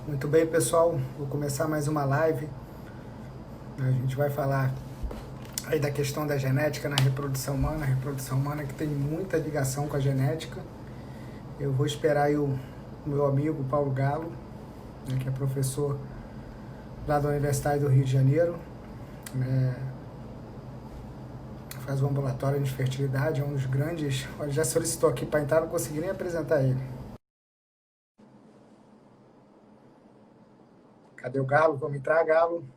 Muito bem, pessoal. Vou começar mais uma live. A gente vai falar aí da questão da genética na reprodução humana. A reprodução humana que tem muita ligação com a genética. Eu vou esperar aí o meu amigo Paulo Galo, né, que é professor lá da Universidade do Rio de Janeiro. Faz um ambulatório de fertilidade, é um dos grandes. Olha, já solicitou aqui para entrar, não consegui nem apresentar ele. Cadê o Galo? Vamos entrar, Galo.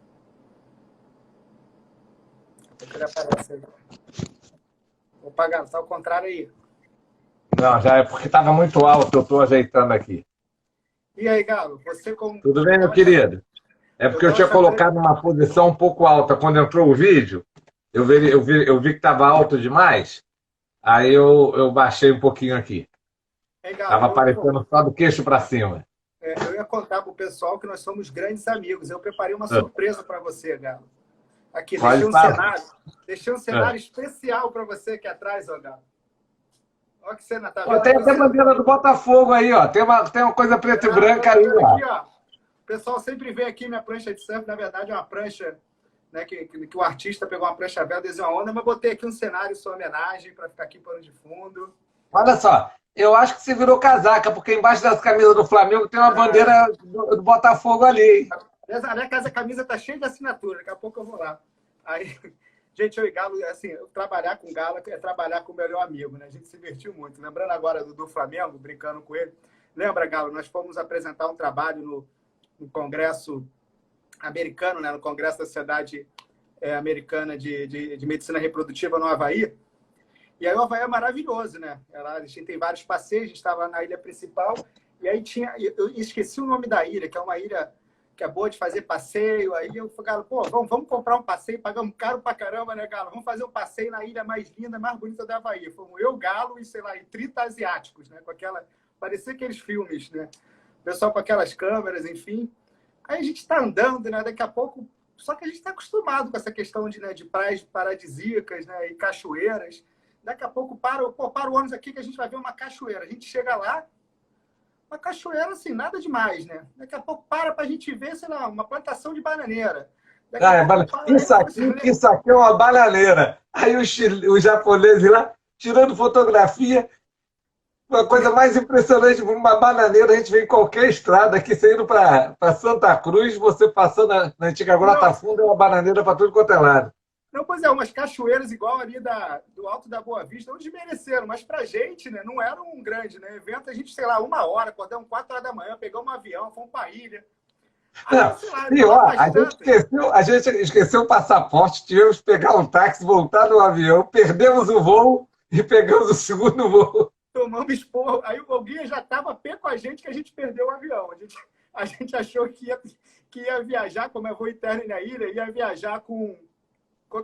Daqui a pouco ele aparece aí. Opa, Galo, tá ao contrário aí. Não, já é porque estava muito alto, eu estou ajeitando aqui. E aí, Galo, você como. Tudo bem, meu querido? É Eu porque eu tava tinha te apre- colocado uma posição um pouco alta. Quando entrou o vídeo, eu vi que estava alto demais, aí eu baixei um pouquinho aqui. Hein, Galo, Estava aparecendo só do queixo para cima. eu ia contar pro pessoal que nós somos grandes amigos. Eu preparei uma Ah, surpresa para você, Galo. Aqui, pode falar. deixei um Ah. cenário especial para você aqui atrás, ó, Galo. Olha que cena, tá Pô, vendo tem aqui o até a cenário? bandeira do Botafogo aí, ó. Tem uma coisa preta e Ah, branca aí, tá vendo ó. aqui, ó. O pessoal sempre vê aqui minha prancha de surf, na verdade é uma prancha, né, que o artista pegou uma prancha velha, desenhou uma onda, mas botei aqui um cenário em sua homenagem para ficar aqui pano de fundo. Olha só, eu acho que você virou casaca, porque embaixo das camisas do Flamengo tem uma Ah, bandeira do Botafogo ali, hein? aliás, a camisa tá cheia de assinatura, daqui a pouco eu vou lá. Aí, gente, eu e Galo, assim, trabalhar com Galo é trabalhar com o melhor amigo, né? A gente se divertiu muito. Lembrando agora do Flamengo, brincando com ele. Lembra, Galo, nós fomos apresentar um trabalho no Congresso americano, né? No Congresso da Sociedade Americana de Medicina Reprodutiva no Havaí. E aí o Havaí é maravilhoso, né? A gente tem vários passeios, a gente estava na ilha principal, e aí tinha. Eu esqueci o nome da ilha, que é uma ilha que é boa de fazer passeio. Aí eu falei, pô, vamos comprar um passeio, pagamos caro pra caramba, né, Galo? Vamos fazer um passeio na ilha mais linda, mais bonita do Havaí. Fomos eu, Galo e, sei lá, e 30 asiáticos, né? Com aquela. Parecia aqueles filmes, né? O pessoal com aquelas câmeras, enfim. Aí a gente está andando, né? Daqui a pouco. Só que a gente está acostumado com essa questão de praias paradisíacas, né? E cachoeiras. Daqui a pouco para o ônibus aqui que a gente vai ver uma cachoeira. A gente chega lá, uma cachoeira assim, nada demais, né? Daqui a pouco para a gente ver, sei lá, uma plantação de bananeira. Daqui a Ah, pouco para, aí isso aqui é uma bananeira. Aí os japoneses lá tirando fotografia. Uma coisa mais impressionante, uma bananeira, a gente vê em qualquer estrada aqui, você indo para Santa Cruz, você passando na antiga Grota não, Funda, é uma bananeira para tudo quanto é lado. não, pois é, umas cachoeiras igual ali do Alto da Boa Vista, não desmereceram, mas pra gente, né, não era um grande, né, evento, a gente, sei lá, 1 hora, acordamos 4 horas da manhã, pegamos um avião, fomos pra ilha. Aí, Não, sei lá, e lá ó, pras tantas, a gente esqueceu o passaporte, tivemos que pegar um táxi, voltar no avião, perdemos o voo e pegamos o segundo voo. tomamos esporro. Aí o guia já estava pé com a gente que a gente perdeu o avião. A gente achou que ia viajar, como é voo interno na ilha, ia viajar com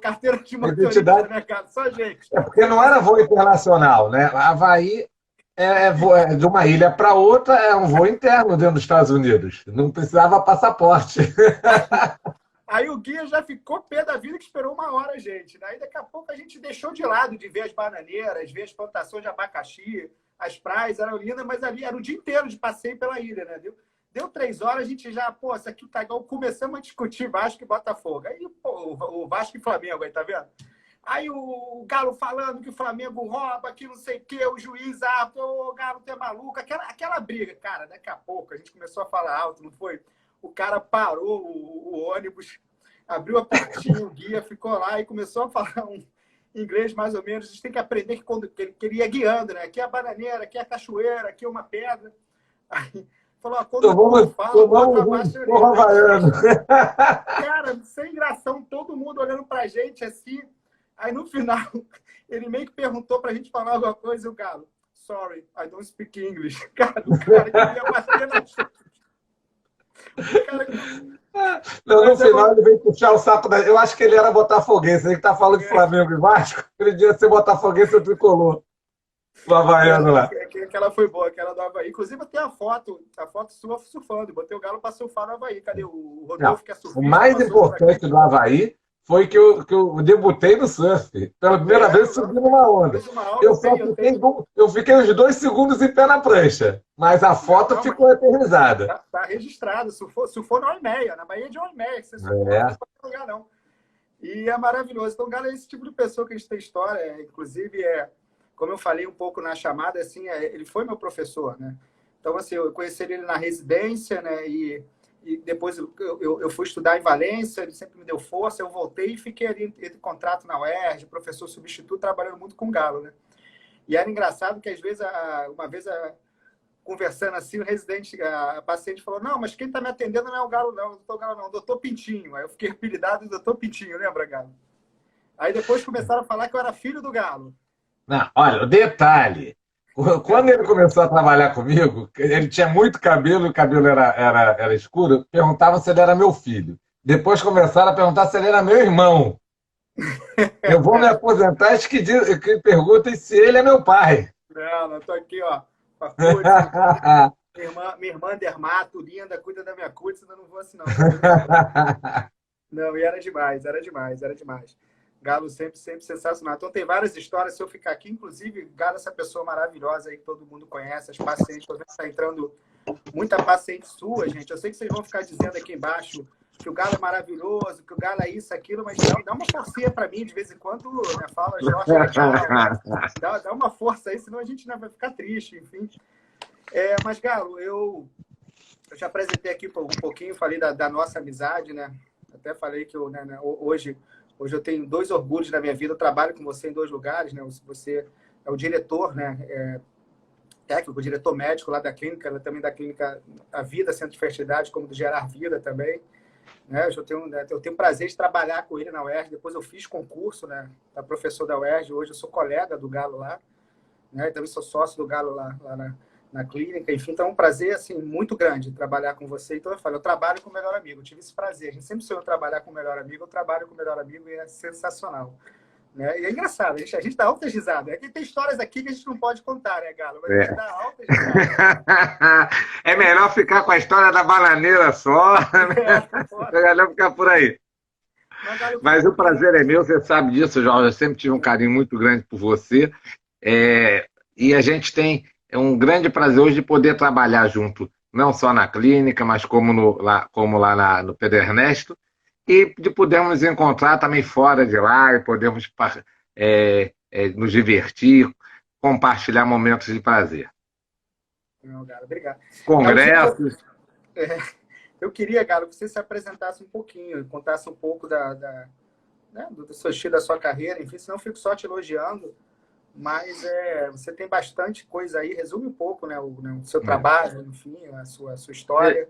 carteira de A motorista, identidade né, cara? Só gente. é porque não era voo internacional, né? Havaí é de uma ilha para outra, é um voo interno dentro dos Estados Unidos. Não precisava passaporte. Aí o guia já ficou pé da vida que esperou 1 hora a gente. Né? Aí daqui a pouco a gente deixou de lado de ver as bananeiras, ver as plantações de abacaxi, as praias eram lindas, mas ali era o dia inteiro de passeio pela ilha, né? Deu 3 horas, a gente já, pô, isso aqui tá igual. Começamos a discutir Vasco e Botafogo. Aí, pô, o Vasco e Flamengo aí, tá vendo? Aí o Galo falando que o Flamengo rouba, que não sei o quê, o juiz, pô, o Galo, tu é maluco. Aquela briga, cara, daqui a pouco a gente começou a falar alto, não foi? O cara parou o ônibus, abriu a portinha, o guia ficou lá e começou a falar um inglês mais ou menos. A gente tem que aprender que ele ia guiando, né? Aqui é a bananeira, aqui é a cachoeira, aqui é uma pedra. Aí falou, quando o povo fala, bota Tomamos um abaixo a porro orelha. havaiano. Cara, sem gração, todo mundo olhando pra gente assim. Aí no final, ele meio que perguntou pra gente falar alguma coisa e o Galo, sorry, I don't speak English. Cara, o cara queria bater na gente. O cara... Não, no Mas é final bom. ele veio puxar o saco da. Eu acho que ele era botafoguense. Ele que tá falando de Flamengo e Vasco. Ele devia ser botafoguense ou tricolor. O havaiano lá. Aquela foi boa, aquela do Havaí. Inclusive, eu tenho a foto sua surfando. Botei o Galo para surfar no Havaí. Cadê o Não, Rodolfo, que é o surfista, mais passou por aqui. importante do Havaí foi que eu debutei no surf. Pela primeira vez subi numa onda. Fiz uma aula, Eu só fiquei, eu fiquei uns 2 segundos em pé na prancha, mas a foto ficou eternizada. Tá registrado. Se for na Olmeia, na Baía de Olmeia, que você surfou, É. não pode lugar, não. E é maravilhoso. Então, cara, é esse tipo de pessoa que a gente tem história. Inclusive, como eu falei um pouco na chamada, assim, ele foi meu professor, né? Então, assim, eu conheci ele na residência, né? E depois eu fui estudar em Valência, ele sempre me deu força, eu voltei e fiquei ali entre contrato na UERJ, professor substituto, trabalhando muito com galo, né? E era engraçado que, às vezes, uma vez, conversando assim, a paciente falou, não, mas quem está me atendendo não é o Galo, não, o doutor Galo, não, o doutor Pintinho. Aí eu fiquei apelidado de doutor Pintinho, lembra, Galo? Aí depois começaram a falar que eu era filho do Galo. Não, olha, o detalhe. Quando ele começou a trabalhar comigo, ele tinha muito cabelo, o cabelo era escuro, perguntavam se ele era meu filho. Depois começaram a perguntar se ele era meu irmão. Eu vou me aposentar, acho que perguntem se ele é meu pai. Não, tô aqui, ó. Minha irmã dermato, linda, cuida da minha cutis, ainda não vou assim, não. Não, e era demais, era demais, era demais. Galo sempre sensacional. Então tem várias histórias, se eu ficar aqui, inclusive, Galo, essa pessoa maravilhosa aí que todo mundo conhece, as pacientes, tô vendo que está entrando muita paciente sua, gente. Eu sei que vocês vão ficar dizendo aqui embaixo que o Galo é maravilhoso, que o Galo é isso, aquilo, mas dá uma forcinha para mim de vez em quando, né? Fala, Jorge, dá uma força aí, senão a gente não vai ficar triste, enfim. Mas, Galo, eu já apresentei aqui um pouquinho, falei da nossa amizade, né? Até falei que hoje eu tenho 2 orgulhos na minha vida. Eu trabalho com você em 2 lugares, né? Você é o diretor, né? Técnico, diretor médico lá da clínica, também da clínica A Vida, Centro de Fertilidade, como do Gerar Vida também. Né? Eu tenho prazer de trabalhar com ele na UERJ. Depois eu fiz concurso, né? Da professor da UERJ. Hoje eu sou colega do Galo lá, né? Também sou sócio do Galo lá na clínica. Enfim, então é um prazer assim, muito grande trabalhar com você. Então eu trabalho com o melhor amigo. Eu tive esse prazer. A gente sempre sonhou trabalhar com o melhor amigo. Eu trabalho com o melhor amigo e é sensacional. Né? E é engraçado, a gente dá altas risadas. Tem histórias aqui que a gente não pode contar, né, Galo? Mas a gente dá altas risadas. É melhor ficar com a história da bananeira só. É melhor ficar por aí. Mas o prazer é meu, você sabe disso, Jorge. Eu sempre tive um carinho muito grande por você. E a gente tem um grande prazer hoje de poder trabalhar junto, não só na clínica, mas como lá no Pedro Ernesto, e de podermos nos encontrar também fora de lá e podermos nos divertir, compartilhar momentos de prazer. Não, Galo, obrigado. Congressos. Eu queria, Galo, que você se apresentasse um pouquinho, contasse um pouco do seu estilo, da sua carreira, enfim, senão eu fico só te elogiando, mas você tem bastante coisa aí, resume um pouco, né, o seu trabalho, enfim, a sua história.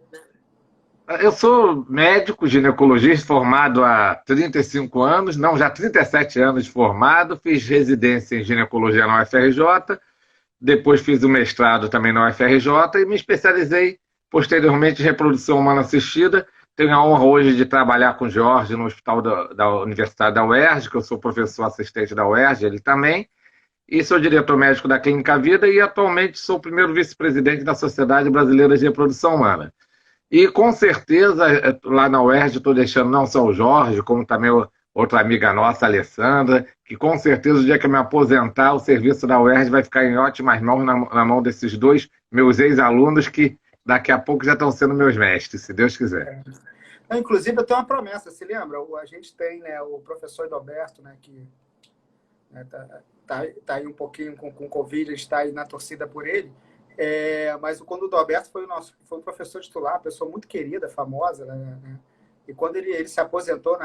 Eu sou médico ginecologista formado há 35 anos, não, já 37 anos de formado, fiz residência em ginecologia na UFRJ, depois fiz o mestrado também na UFRJ e me especializei posteriormente em reprodução humana assistida. Tenho a honra hoje de trabalhar com o Jorge no hospital da Universidade da UERJ, que eu sou professor assistente da UERJ, ele também, e sou diretor médico da Clínica Vida e atualmente sou o primeiro vice-presidente da Sociedade Brasileira de Reprodução Humana. E com certeza, lá na UERJ, estou deixando não só o Jorge, como também outra amiga nossa, a Alessandra, que com certeza o dia que eu me aposentar, o serviço da UERJ vai ficar em ótimas mãos, na mão desses 2 meus ex-alunos que daqui a pouco já estão sendo meus mestres, se Deus quiser. Inclusive, eu tenho uma promessa, se lembra? A gente tem, né, o professor Edoberto, né, que tá aí um pouquinho com Covid, a gente está aí na torcida por ele. Mas quando o Doberto foi o professor titular, pessoa muito querida, famosa, né? E quando ele se aposentou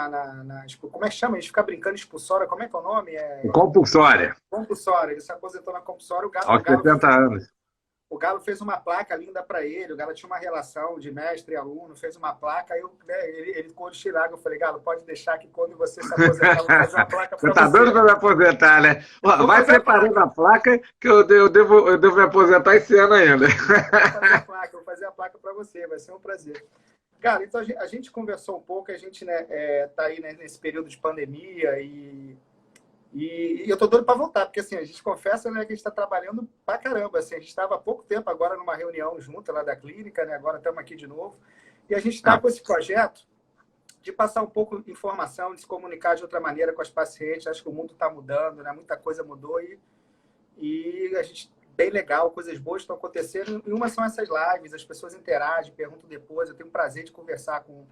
como é que chama? A gente fica brincando expulsória, como é que é o nome? Compulsória. Compulsória, ele se aposentou na compulsória. Aos 70 anos. O Galo fez uma placa linda para ele, o Galo tinha uma relação de mestre e aluno, fez uma placa, aí ele ficou de Chiraga, eu falei, Galo, pode deixar que quando você se aposentar, eu vou fazer uma placa para você. Você tá doido para me aposentar, né? Vai preparando a placa, que eu devo me aposentar esse ano ainda. Vou fazer a placa para você, vai ser um prazer. Cara, então a gente conversou um pouco, a gente tá aí, né, nesse período de pandemia e eu tô doido para voltar, porque assim, a gente confessa, né, que a gente está trabalhando pra caramba. Assim, a gente estava há pouco tempo agora numa reunião junto lá da clínica, né, agora estamos aqui de novo. E a gente está com esse projeto de passar um pouco de informação, de se comunicar de outra maneira com as pacientes. Acho que o mundo está mudando, né? Muita coisa mudou e a gente, bem legal, coisas boas estão acontecendo. E uma são essas lives, as pessoas interagem, perguntam depois. Eu tenho o prazer de conversar com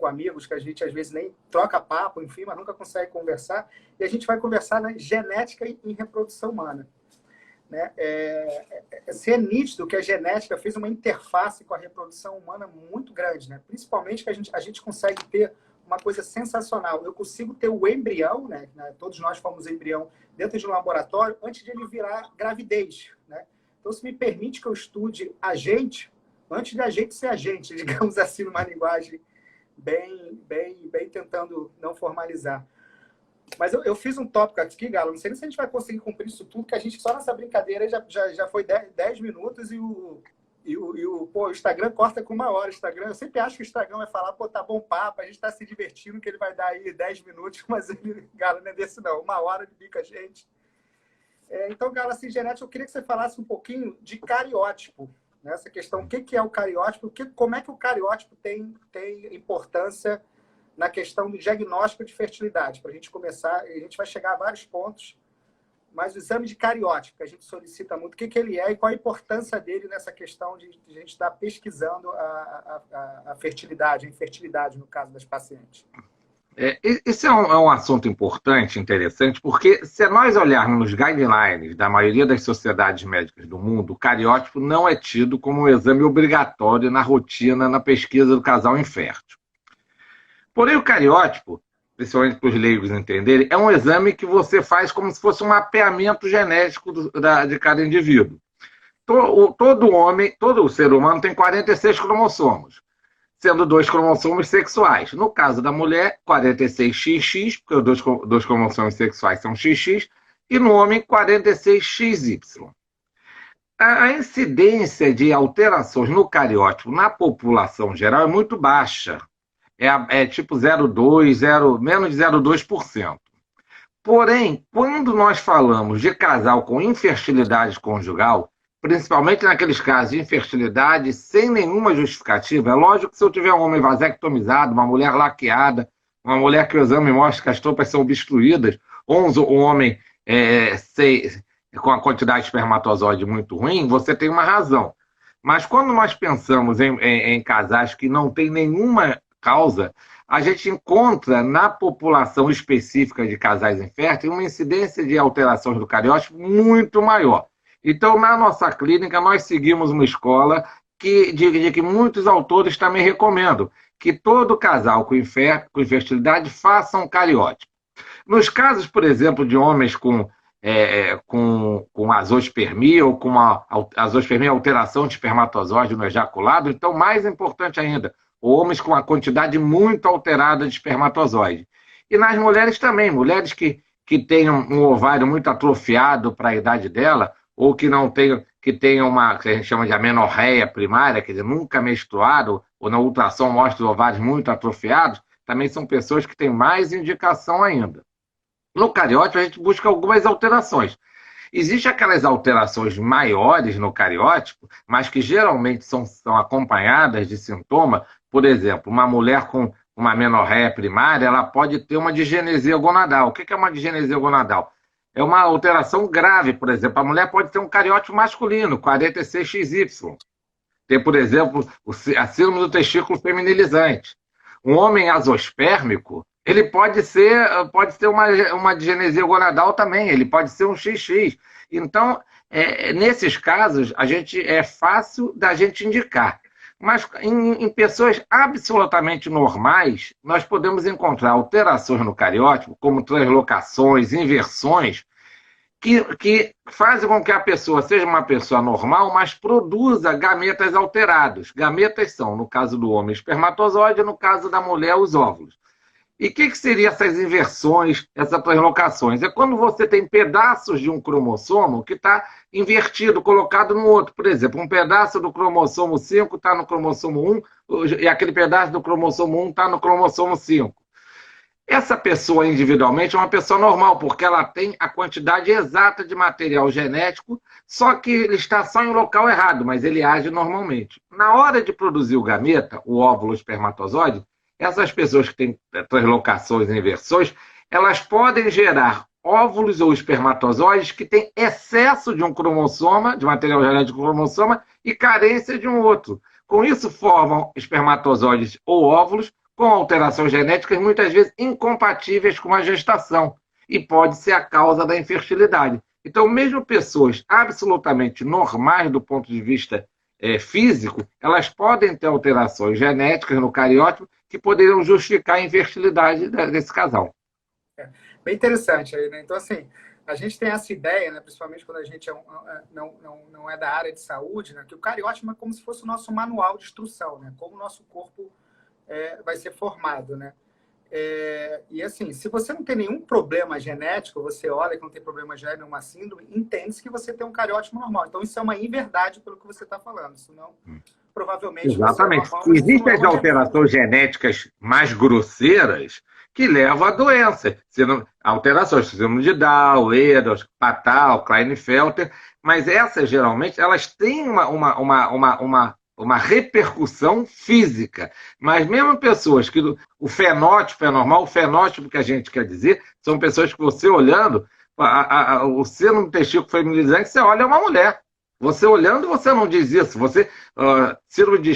amigos que a gente às vezes nem troca papo, enfim, mas nunca consegue conversar. E a gente vai conversar na genética e em reprodução humana. Né? É nítido que a genética fez uma interface com a reprodução humana muito grande, né? Principalmente que a gente consegue ter uma coisa sensacional. Eu consigo ter o embrião, né? Todos nós fomos embrião dentro de um laboratório antes de ele virar gravidez, né? Então, se me permite que eu estude a gente antes de a gente ser a gente, digamos assim, numa linguagem bem tentando não formalizar. Mas eu fiz um tópico aqui, Galo, não sei se a gente vai conseguir cumprir isso tudo, que a gente só nessa brincadeira já foi 10 minutos e o Instagram corta com 1 hora. Eu sempre acho que o Instagram vai falar, pô, tá bom papo, a gente tá se divertindo, que ele vai dar aí 10 minutos, mas ele, Galo, não é desse não, 1 hora ele fica a gente. Então, Galo, assim, genética, eu queria que você falasse um pouquinho de cariótipo, né? Essa questão, o que é o cariótipo, como é que o cariótipo tem importância na questão do diagnóstico de fertilidade. Para a gente começar, a gente vai chegar a vários pontos, mas o exame de cariótipo, que a gente solicita muito, o que ele é e qual a importância dele nessa questão de a gente estar pesquisando a fertilidade, a infertilidade, no caso das pacientes. Esse é um assunto importante, interessante, porque se nós olharmos nos guidelines da maioria das sociedades médicas do mundo, o cariótipo não é tido como um exame obrigatório na rotina, na pesquisa do casal infértil. Porém, o cariótipo, principalmente para os leigos entenderem, é um exame que você faz como se fosse um mapeamento genético de cada indivíduo. Todo ser humano tem 46 cromossomos, sendo 2 cromossomos sexuais. No caso da mulher, 46XX, porque os dois cromossomos sexuais são XX, e no homem, 46XY. A incidência de alterações no cariótipo na população geral é muito baixa. Tipo 0,2, menos de 0,2%. Porém, quando nós falamos de casal com infertilidade conjugal, principalmente naqueles casos de infertilidade sem nenhuma justificativa, é lógico que se eu tiver um homem vasectomizado, uma mulher laqueada, uma mulher que o exame mostra que as trompas são obstruídas, ou um homem com a quantidade de espermatozoide muito ruim, você tem uma razão. Mas quando nós pensamos em casais que não têm nenhuma causa, a gente encontra na população específica de casais inférteis uma incidência de alterações do cariótipo muito maior. Então, na nossa clínica, nós seguimos uma escola de que muitos autores também recomendam que todo casal com infertilidade faça um cariótipo. Nos casos, por exemplo, de homens com azospermia ou com uma azospermia, alteração de espermatozoide no ejaculado, então, mais importante ainda, homens com uma quantidade muito alterada de espermatozoide. E nas mulheres também, mulheres que tenham um ovário muito atrofiado para a idade dela, ou que não tenham, que tenham uma, que a gente chama de amenorreia primária, quer dizer, nunca menstruado, ou na ultrassom mostra os ovários muito atrofiados, também são pessoas que têm mais indicação ainda. No cariótipo, a gente busca algumas alterações. Existem aquelas alterações maiores no cariótipo, mas que geralmente são acompanhadas de sintoma. Por exemplo, uma mulher com uma amenorreia primária, ela pode ter uma disgenesia gonadal. O que é uma disgenesia gonadal? É uma alteração grave, por exemplo. A mulher pode ter um cariótipo masculino, 46XY. Tem, por exemplo, a síndrome do testículo feminilizante. Um homem azospérmico, ele pode ser uma disgenesia gonadal também, ele pode ser um XX. Então, nesses casos, é fácil da gente indicar. Mas em pessoas absolutamente normais, nós podemos encontrar alterações no cariótipo, como translocações, inversões, que fazem com que a pessoa seja uma pessoa normal, mas produza gametas alterados. Gametas são, no caso do homem, espermatozoide, no caso da mulher, os óvulos. E o que seriam essas inversões, essas translocações? É quando você tem pedaços de um cromossomo que está invertido, colocado no outro. Por exemplo, um pedaço do cromossomo 5 está no cromossomo 1 e aquele pedaço do cromossomo 1 está no cromossomo 5. Essa pessoa individualmente é uma pessoa normal, porque ela tem a quantidade exata de material genético, só que ele está só em um local errado, mas ele age normalmente. Na hora de produzir o gameta, o óvulo espermatozoide, essas pessoas que têm translocações e inversões, elas podem gerar óvulos ou espermatozoides que têm excesso de um cromossoma, de material genético do cromossoma, e carência de um outro. Com isso, formam espermatozoides ou óvulos com alterações genéticas, muitas vezes incompatíveis com a gestação, e pode ser a causa da infertilidade. Então, mesmo pessoas absolutamente normais do ponto de vista físico, elas podem ter alterações genéticas no cariótipo que poderiam justificar a infertilidade desse casal. Bem interessante aí, né? Então, assim, a gente tem essa ideia, né, principalmente quando a gente não é da área de saúde, né, que o cariótipo é como se fosse o nosso manual de instrução, né? Como o nosso corpo vai ser formado, né? E assim, se você não tem nenhum problema genético, você olha que não tem problema genético, nenhuma síndrome, entende-se que você tem um cariótipo normal. Então, isso é uma inverdade pelo que você está falando. Senão, provavelmente... Exatamente. Você é normal, existem as alterações genéticas mais grosseiras que levam a doença. Alterações, síndrome de Down, Ehlers, Patal, Klinefelter, mas essas, geralmente, elas têm uma repercussão física. Mas mesmo pessoas que o fenótipo é normal, o fenótipo que a gente quer dizer, são pessoas que você olhando, o seno testículo feminilizante, você olha uma mulher. Você olhando, você não diz isso. Você, síndrome de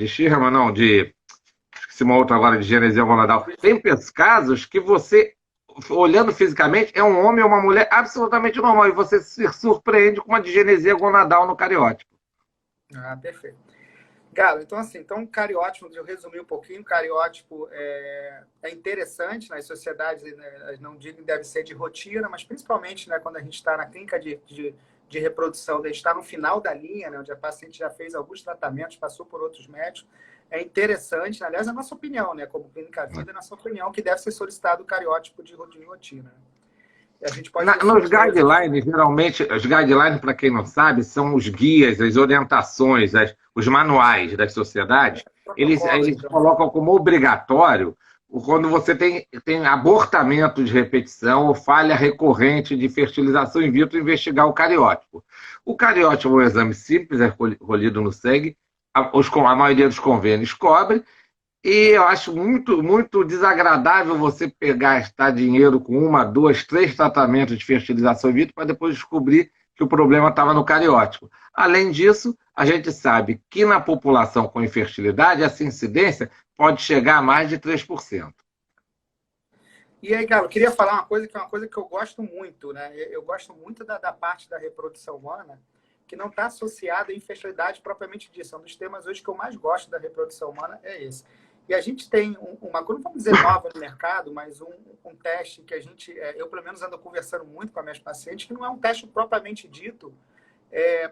Schirrmann, não, esqueci uma outra agora, de genesia gonadal. Tem casos que você, olhando fisicamente, é um homem ou uma mulher absolutamente normal, e você se surpreende com uma digenesia gonadal no cariótipo. Perfeito. Galo, então assim, cariótipo, eu resumi um pouquinho, cariótipo é interessante nas sociedades, né, não digo que deve ser de rotina, mas principalmente, né, quando a gente está na clínica de reprodução, a gente está no final da linha, né, onde a paciente já fez alguns tratamentos, passou por outros médicos, é interessante, aliás, a nossa opinião, né, como Clínica Vida, a nossa opinião que deve ser solicitado o cariótipo de rotina. Né? A gente pode nos guidelines, geralmente, os guidelines, para quem não sabe, são os guias, as orientações, os manuais das sociedades. Eles colocam como obrigatório quando você tem abortamento de repetição ou falha recorrente de fertilização in vitro, investigar o cariótipo. O cariótipo é um exame simples, é colhido no sangue, a maioria dos convênios cobre. E eu acho muito, muito desagradável você gastar dinheiro com 1, 2, 3 tratamentos de fertilização in vitro para depois descobrir que o problema estava no cariótipo. Além disso, a gente sabe que na população com infertilidade, essa incidência pode chegar a mais de 3%. E aí, Galo, eu queria falar uma coisa que eu gosto muito, né? Eu gosto muito da parte da reprodução humana, que não está associada à infertilidade propriamente disso. É um dos temas hoje que eu mais gosto da reprodução humana, é esse. E a gente tem uma coisa, não vamos dizer nova no mercado, mas um teste que eu pelo menos ando conversando muito com as minhas pacientes, que não é um teste propriamente dito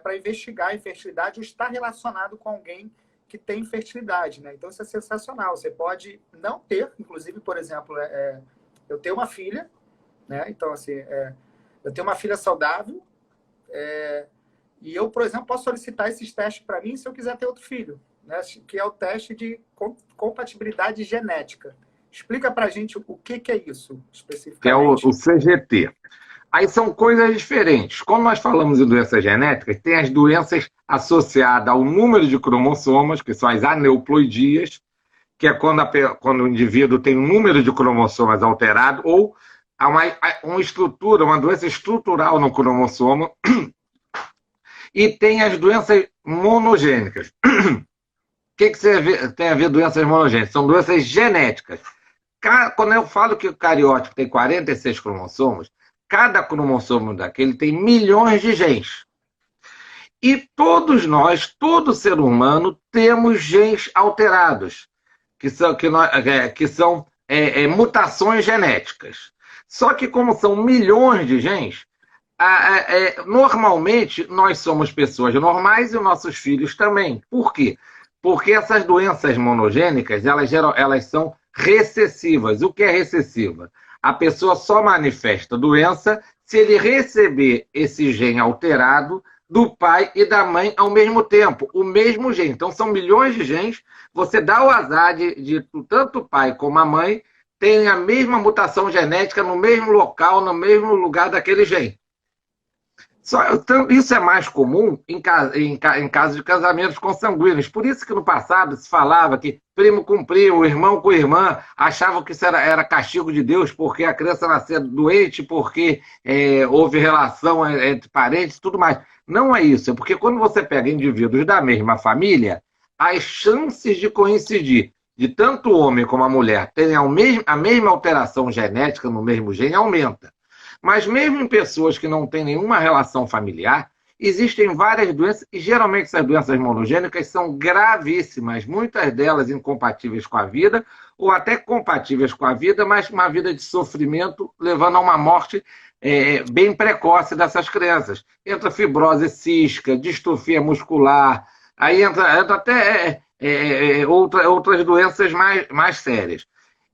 para investigar a infertilidade ou estar relacionado com alguém que tem infertilidade, né? Então isso é sensacional. Você pode não ter, inclusive, por exemplo, eu tenho uma filha, né? Então, assim, eu tenho uma filha saudável, e eu, por exemplo, posso solicitar esses testes para mim se eu quiser ter outro filho, né? Que é o teste de compatibilidade genética. Explica para a gente o que é isso, especificamente. Que é o CGT. Aí são coisas diferentes. Quando nós falamos em doenças genéticas, tem as doenças associadas ao número de cromossomas, que são as aneuploidias, que é quando o indivíduo tem um número de cromossomas alterado, ou uma doença estrutural no cromossomo. E tem as doenças monogênicas. O que tem a ver doenças monogênicas? São doenças genéticas. Quando eu falo que o cariótipo tem 46 cromossomos, cada cromossomo daquele tem milhões de genes. E todos nós, todo ser humano, temos genes alterados, que são mutações genéticas. Só que como são milhões de genes, normalmente nós somos pessoas normais e nossos filhos também. Por quê? Porque essas doenças monogênicas, elas são recessivas. O que é recessiva? A pessoa só manifesta doença se ele receber esse gene alterado do pai e da mãe ao mesmo tempo, o mesmo gene. Então, são milhões de genes, você dá o azar de tanto o pai como a mãe terem a mesma mutação genética no mesmo local, no mesmo lugar daquele gene. Isso é mais comum em casos de casamentos consanguíneos. Por isso que no passado se falava que primo com primo, irmão com irmã, achavam que isso era castigo de Deus porque a criança nascia doente, porque houve relação entre parentes e tudo mais. Não é isso, é porque quando você pega indivíduos da mesma família, as chances de coincidir de tanto o homem como a mulher terem a mesma alteração genética no mesmo gene aumenta. Mas mesmo em pessoas que não têm nenhuma relação familiar, existem várias doenças, e geralmente essas doenças monogênicas são gravíssimas, muitas delas incompatíveis com a vida, ou até compatíveis com a vida, mas uma vida de sofrimento, levando a uma morte bem precoce dessas crianças. Entra fibrose cística, distrofia muscular, aí entra até outras doenças mais sérias.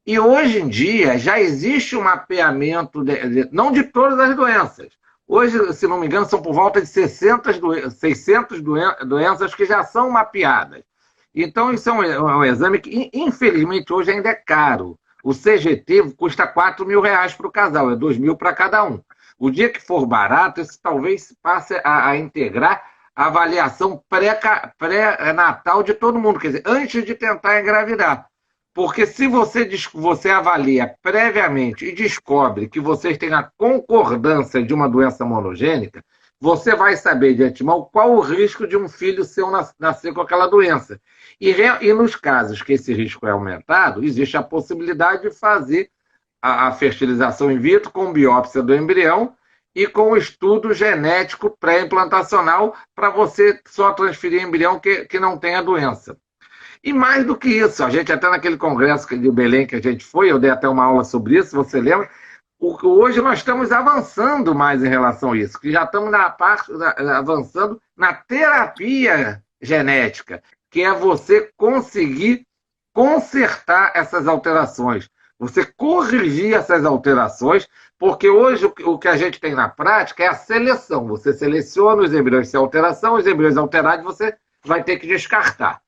E hoje em dia já existe um mapeamento, não de todas as doenças. Hoje, se não me engano, são por volta de 600 doenças que já são mapeadas. Então, isso é um exame que, infelizmente, hoje ainda é caro. O CGT custa R$ 4.000 para o casal, é 2.000 para cada um. O dia que for barato, isso talvez passe a integrar a avaliação pré-natal de todo mundo, quer dizer, antes de tentar engravidar. Porque se você avalia previamente e descobre que vocês têm a concordância de uma doença monogênica, você vai saber de antemão qual o risco de um filho seu nascer com aquela doença. E nos casos que esse risco é aumentado, existe a possibilidade de fazer a fertilização in vitro com biópsia do embrião e com o estudo genético pré-implantacional para você só transferir embrião que não tem a doença. E mais do que isso, a gente até naquele congresso de Belém que a gente foi, eu dei até uma aula sobre isso, você lembra? Hoje nós estamos avançando mais em relação a isso, que já estamos avançando na terapia genética, que é você conseguir consertar essas alterações, você corrigir essas alterações, porque hoje o que a gente tem na prática é a seleção. Você seleciona os embriões sem alteração, os embriões alterados você vai ter que descartar.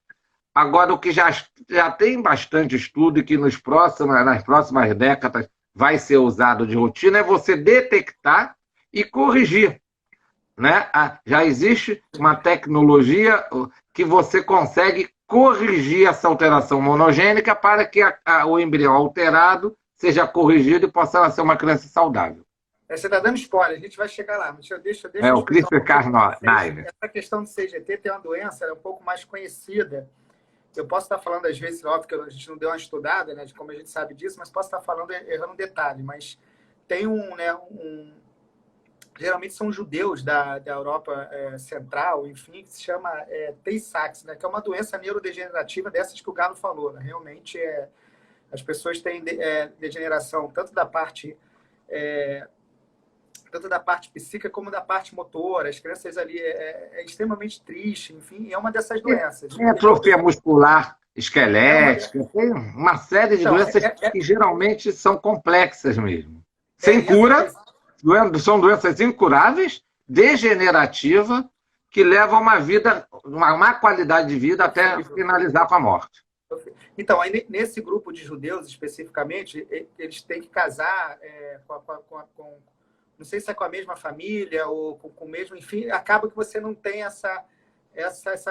Agora, o que já tem bastante estudo e que nas próximas décadas vai ser usado de rotina é você detectar e corrigir. Né? Já existe uma tecnologia que você consegue corrigir essa alteração monogênica para que o embrião alterado seja corrigido e possa nascer uma criança saudável. Você está dando spoiler, a gente vai chegar lá. Deixa o CRISPR-Cas9. Essa questão do CGT tem uma doença um pouco mais conhecida. Eu posso estar falando, às vezes, óbvio que a gente não deu uma estudada, né, de como a gente sabe disso, mas posso estar falando, errando um detalhe. Mas tem geralmente são judeus da Europa Central, enfim, que se chama Tay-Sachs, né, que é uma doença neurodegenerativa dessas que o Galo falou. Né? Realmente, as pessoas têm degeneração tanto da parte psíquica como da parte motora. As crianças ali é extremamente triste, enfim, é uma dessas doenças. Tem atrofia muscular esquelética, tem uma série de doenças que geralmente são complexas mesmo. Sem cura, são doenças incuráveis, degenerativas, que levam uma má qualidade de vida até finalizar com a morte. Então, aí, nesse grupo de judeus, especificamente, eles têm que casar com não sei se é com a mesma família ou com o mesmo, enfim, acaba que você não tem essa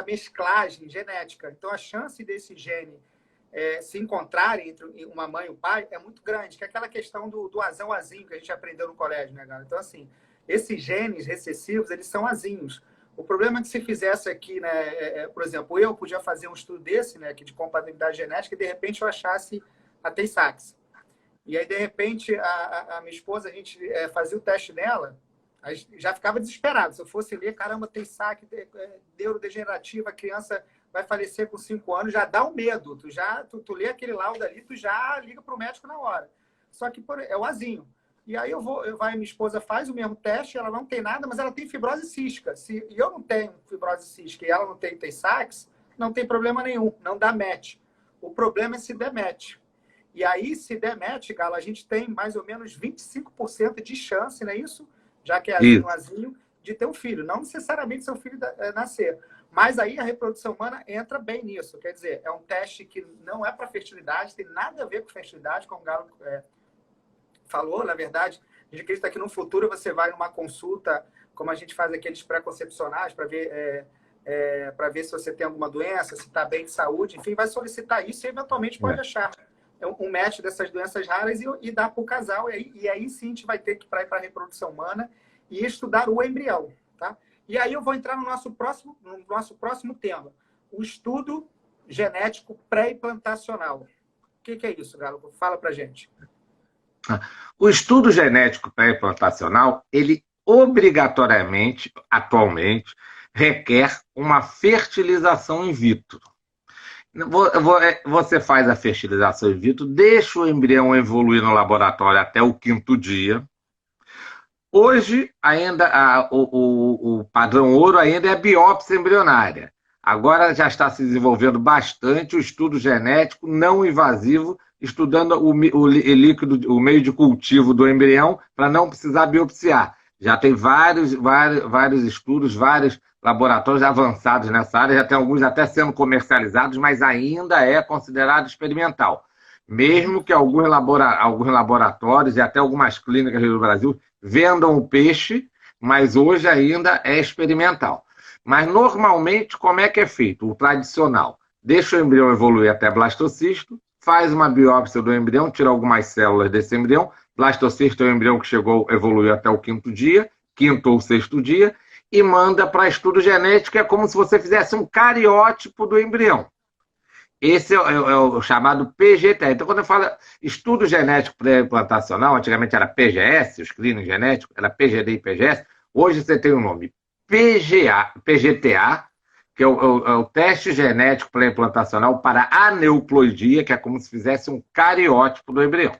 mesclagem genética. Então, a chance desse gene se encontrarem entre uma mãe e o pai é muito grande, que é aquela questão do azão-azinho que a gente aprendeu no colégio, né, galera? Então, assim, esses genes recessivos, eles são azinhos. O problema é que se fizesse aqui, né, por exemplo, eu podia fazer um estudo desse, né, aqui de compatibilidade genética, e de repente eu achasse a Tay-Sachs. E aí, de repente, a minha esposa, a gente fazia o teste nela, já ficava desesperado. Se eu fosse ler, caramba, Tay-Sachs, neurodegenerativa, a criança vai falecer com 5 anos, já dá um medo. Tu lê aquele laudo ali, tu já liga para o médico na hora. Só que é o azinho. E aí minha esposa faz o mesmo teste, ela não tem nada, mas ela tem fibrose cística. Se eu não tenho fibrose cística e ela não tem Tay-Sachs, não tem problema nenhum, não dá match. O problema é se der match. E aí, se der match, Galo, a gente tem mais ou menos 25% de chance, não é isso? Já que é azinho, de ter um filho. Não necessariamente seu filho nascer. Mas aí a reprodução humana entra bem nisso. Quer dizer, é um teste que não é para fertilidade, tem nada a ver com fertilidade, como o Galo falou, na verdade. A gente acredita que no futuro você vai numa consulta como a gente faz aqueles pré-concepcionais para ver, para ver se você tem alguma doença, se está bem de saúde, enfim, vai solicitar isso e eventualmente pode achar um match dessas doenças raras e dar para o casal. E aí sim a gente vai ter que ir para a reprodução humana e estudar o embrião. Tá? E aí eu vou entrar no nosso próximo tema, o estudo genético pré-implantacional. O que é isso, Galo? Fala para gente. O estudo genético pré-implantacional, ele obrigatoriamente, atualmente, requer uma fertilização in vitro. Você faz a fertilização in vitro, deixa o embrião evoluir no laboratório até o 5º dia. Hoje, ainda o padrão ouro ainda é a biópsia embrionária. Agora já está se desenvolvendo bastante o estudo genético não invasivo, estudando o líquido, o meio de cultivo do embrião para não precisar biopsiar. Já tem vários estudos, vários laboratórios avançados nessa área, já tem alguns até sendo comercializados, mas ainda é considerado experimental. Mesmo que alguns laboratórios e até algumas clínicas do Brasil vendam o peixe, mas hoje ainda é experimental. Mas, normalmente, como é que é feito? O tradicional. Deixa o embrião evoluir até blastocisto, faz uma biópsia do embrião, tira algumas células desse embrião. Blastocisto é o embrião que evoluiu até o 5º dia, 5º ou 6º dia, e manda para estudo genético, é como se você fizesse um cariótipo do embrião. Esse é o chamado PGT. Então, quando eu falo estudo genético pré-implantacional, antigamente era PGS, os clínicos genéticos, era PGD e PGS, hoje você tem o nome PGTA, que é o teste genético pré-implantacional para aneuploidia, que é como se fizesse um cariótipo do embrião.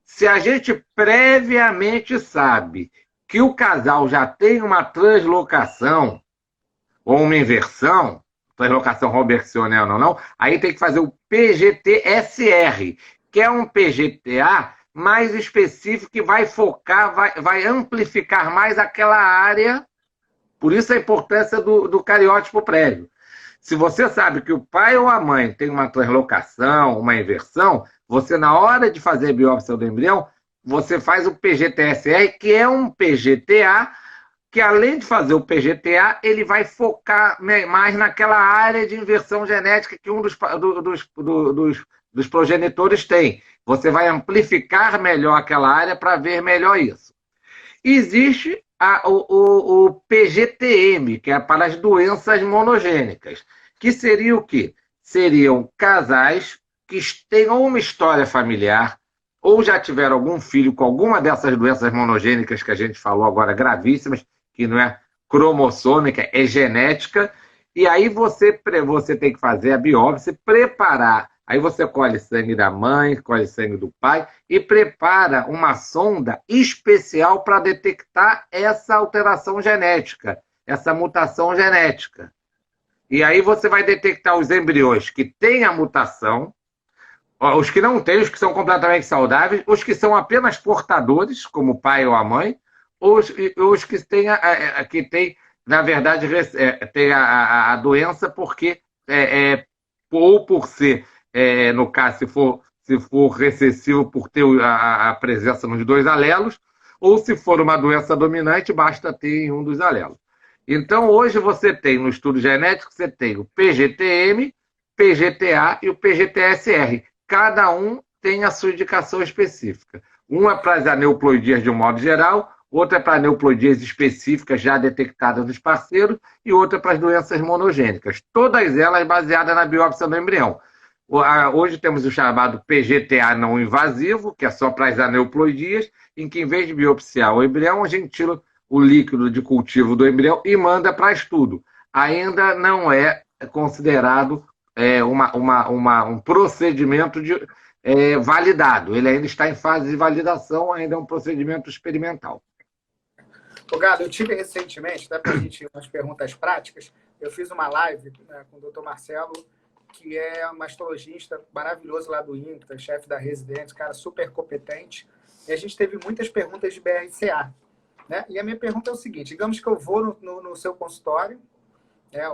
Se a gente previamente sabe que o casal já tem uma translocação ou uma inversão, translocação robertsiana ou não, aí tem que fazer o PGT-SR, que é um PGTA mais específico que vai focar, vai amplificar mais aquela área. Por isso a importância do cariótipo prévio. Se você sabe que o pai ou a mãe tem uma translocação, uma inversão, você, na hora de fazer a biópsia do embrião, você faz o PGT-SR, que é um PGTA, que além de fazer o PGTA, ele vai focar mais naquela área de inversão genética que um dos progenitores tem. Você vai amplificar melhor aquela área para ver melhor isso. Existe o PGTM, que é para as doenças monogênicas, que seria o quê? Seriam casais que tenham uma história familiar ou já tiveram algum filho com alguma dessas doenças monogênicas que a gente falou agora, gravíssimas, que não é cromossômica, é genética, e aí você tem que fazer a biópsia, preparar. Aí você colhe sangue da mãe, colhe sangue do pai e prepara uma sonda especial para detectar essa alteração genética, essa mutação genética. E aí você vai detectar os embriões que têm a mutação, os que não têm, os que são completamente saudáveis, os que são apenas portadores, como o pai ou a mãe, ou os que têm, na verdade, tem a doença porque, ou por ser, no caso, se for recessivo por ter a presença nos 2 alelos, ou se for uma doença dominante, basta ter em um dos alelos. Então, hoje você tem, no estudo genético, você tem o PGTM, PGTA e o PGTSR. Cada um tem a sua indicação específica. Um é para as aneuploidias de um modo geral, outra é para aneuploidias específicas já detectadas nos parceiros e outra para as doenças monogênicas. Todas elas baseadas na biópsia do embrião. Hoje temos o chamado PGTA não invasivo, que é só para as aneuploidias, em que, em vez de biopsiar o embrião, a gente tira o líquido de cultivo do embrião e manda para estudo. Ainda não é considerado um procedimento validado. Ele ainda está em fase de validação, ainda é um procedimento experimental. Galo, eu tive recentemente, até para a gente umas perguntas práticas, eu fiz uma live, né, com o Dr. Marcelo, que é um mastologista maravilhoso lá do INCTA, chefe da residência, cara super competente, e a gente teve muitas perguntas de BRCA. Né? E a minha pergunta é o seguinte, digamos que eu vou no seu consultório, né,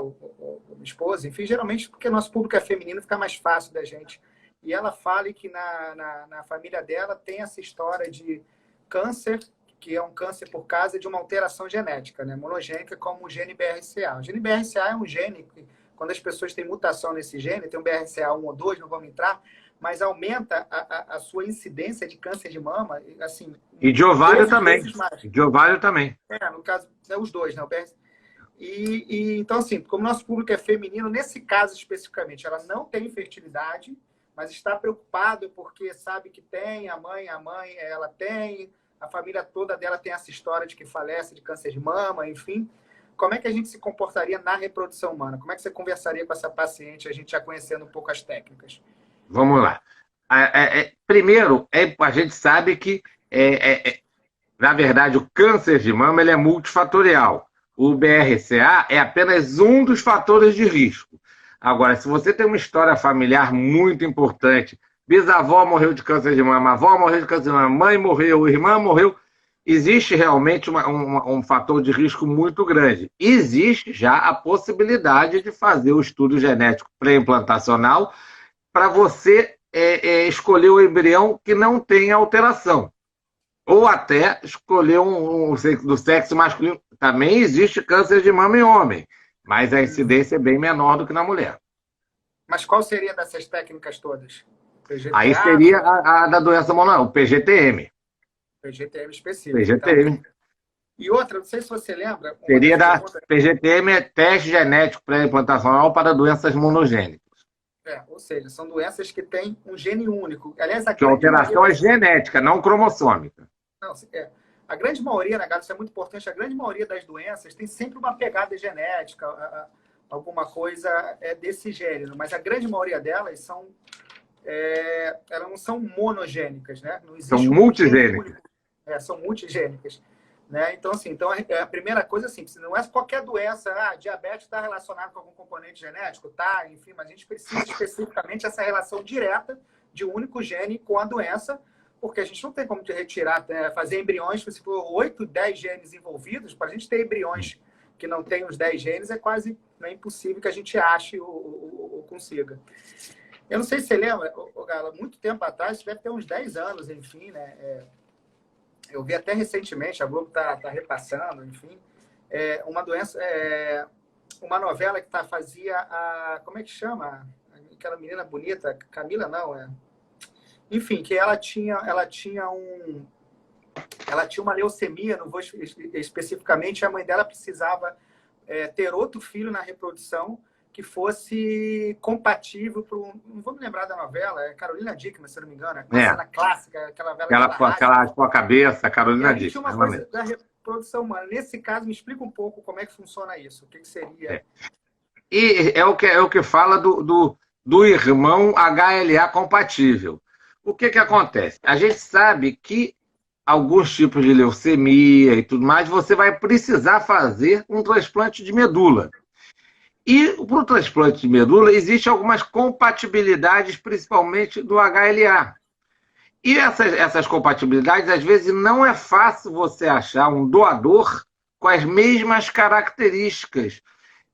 minha esposa, enfim, geralmente porque nosso público é feminino, fica mais fácil da gente, e ela fala que na família dela tem essa história de câncer, que é um câncer por causa de uma alteração genética, né? Monogênica, como o gene BRCA. O gene BRCA é um gene que, quando as pessoas têm mutação nesse gene, tem um BRCA1 ou 2, não vamos entrar, mas aumenta a sua incidência de câncer de mama, assim... E de ovário também. De ovário também. No caso, os dois, né? O BRCA. Então, assim, como nosso público é feminino, nesse caso especificamente, ela não tem fertilidade, mas está preocupado porque sabe que tem, a mãe, ela tem, a família toda dela tem essa história de que falece de câncer de mama, enfim. Como é que a gente se comportaria na reprodução humana? Como é que você conversaria com essa paciente, a gente já conhecendo um pouco as técnicas? Vamos lá. Primeiro, a gente sabe que, na verdade, o câncer de mama ele é multifatorial. O BRCA é apenas um dos fatores de risco. Agora, se você tem uma história familiar muito importante, bisavó morreu de câncer de mama, avó morreu de câncer de mama, mãe morreu, irmã morreu, existe realmente um fator de risco muito grande. Existe já a possibilidade de fazer o estudo genético pré-implantacional para você escolher o embrião que não tenha alteração. Ou até escolher do sexo masculino. Também existe câncer de mama em homem, mas a incidência é bem menor do que na mulher. Mas qual seria dessas técnicas todas? PGTA, aí seria a da doença monogênica, o PGTM. PGTM específico. PGTM. Então. E outra, não sei se você lembra... Seria PGTM é teste genético pré-implantacional para doenças monogênicas. Ou seja, são doenças que têm um gene único. Aliás, a alteração é genética, não cromossômica. Não, a grande maioria, né, Galo, isso é muito importante, a grande maioria das doenças tem sempre uma pegada genética, alguma coisa desse gênero, mas a grande maioria delas são... elas não são monogênicas, né? Não existe são multigênicas. São multigênicas. Né? Então, assim, a primeira coisa, assim, não é qualquer doença, diabetes está relacionado com algum componente genético, tá, enfim, mas a gente precisa especificamente essa relação direta de um único gene com a doença, porque a gente não tem como retirar, fazer embriões, se for 8, 10 genes envolvidos, para a gente ter embriões que não tem os 10 genes, é quase impossível que a gente ache ou consiga. Eu não sei se você lembra, Gala, muito tempo atrás, deve ter uns 10 anos, enfim, né? Eu vi até recentemente, a Globo tá repassando, enfim, uma doença, uma novela que fazia a... Como é que chama? Aquela menina bonita, Camila, não, enfim, que ela tinha uma leucemia, não vou especificamente, a mãe dela precisava ter outro filho na reprodução que fosse compatível para não vou me lembrar da novela, é Carolina Dickman, se não me engano, a cena clássica, aquela novela aquela com a cabeça, Carolina Dickman. Tinha uma coisa da reprodução humana. Nesse caso, me explica um pouco como é que funciona isso, o que seria. E é o que fala do irmão HLA compatível. O que acontece? A gente sabe que alguns tipos de leucemia e tudo mais, você vai precisar fazer um transplante de medula. E para o transplante de medula, existem algumas compatibilidades, principalmente do HLA. E essas compatibilidades, às vezes, não é fácil você achar um doador com as mesmas características.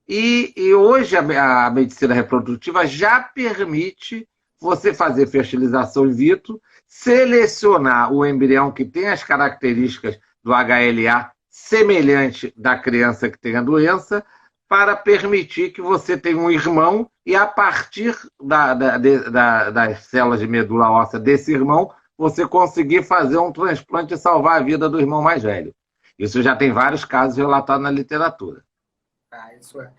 E hoje a medicina reprodutiva já permite você fazer fertilização in vitro, selecionar o embrião que tem as características do HLA semelhante da criança que tem a doença, para permitir que você tenha um irmão e, a partir das células de medula óssea desse irmão, você conseguir fazer um transplante e salvar a vida do irmão mais velho. Isso já tem vários casos relatados na literatura. Isso é.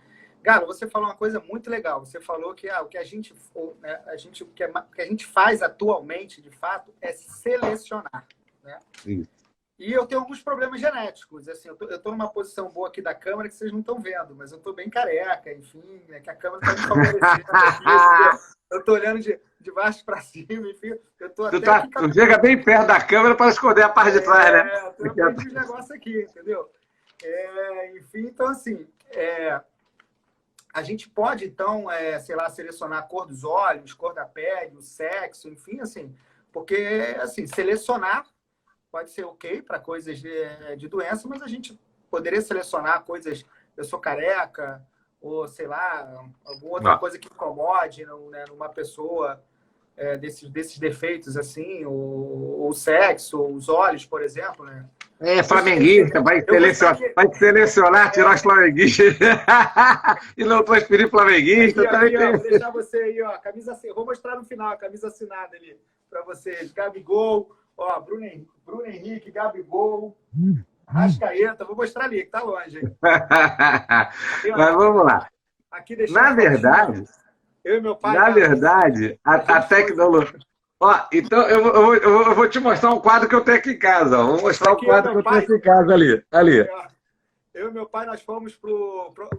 Galo, você falou uma coisa muito legal. Você falou que o que a gente faz atualmente, de fato, é selecionar. Né? Isso. E eu tenho alguns problemas genéticos. Assim, eu estou numa posição boa aqui da câmera que vocês não estão vendo, mas eu estou bem careca, enfim, que a câmera está me favorecendo aqui. Eu estou olhando de baixo para cima, enfim. Tu chega bem perto da câmera para esconder a parte de trás, né? Eu tenho um negócio aqui, entendeu? Enfim, então, assim, a gente pode, então, sei lá, selecionar a cor dos olhos, cor da pele, o sexo, enfim, assim, porque, assim, selecionar pode ser ok para coisas de doença, mas a gente poderia selecionar coisas, eu sou careca, ou sei lá, alguma outra coisa que incomode numa pessoa, desses defeitos, assim, o sexo, ou os olhos, por exemplo, né? É flamenguista, vai selecionar, tirar os flamenguistas e não transferir flamenguista. Aqui, ó, vou deixar você aí, ó, camisa, vou mostrar no final a camisa assinada ali para vocês. Gabigol, ó, Bruno Henrique, Gabigol, Arrascaeta, vou mostrar ali, que tá longe. Aqui, ó, mas vamos lá. Aqui na verdade, eu e meu pai. Na verdade, a tecnologia. Ó, então eu vou te mostrar um quadro que eu tenho aqui em casa. Ó. Vou mostrar aqui um quadro que eu tenho aqui em casa ali. Eu e meu pai, nós fomos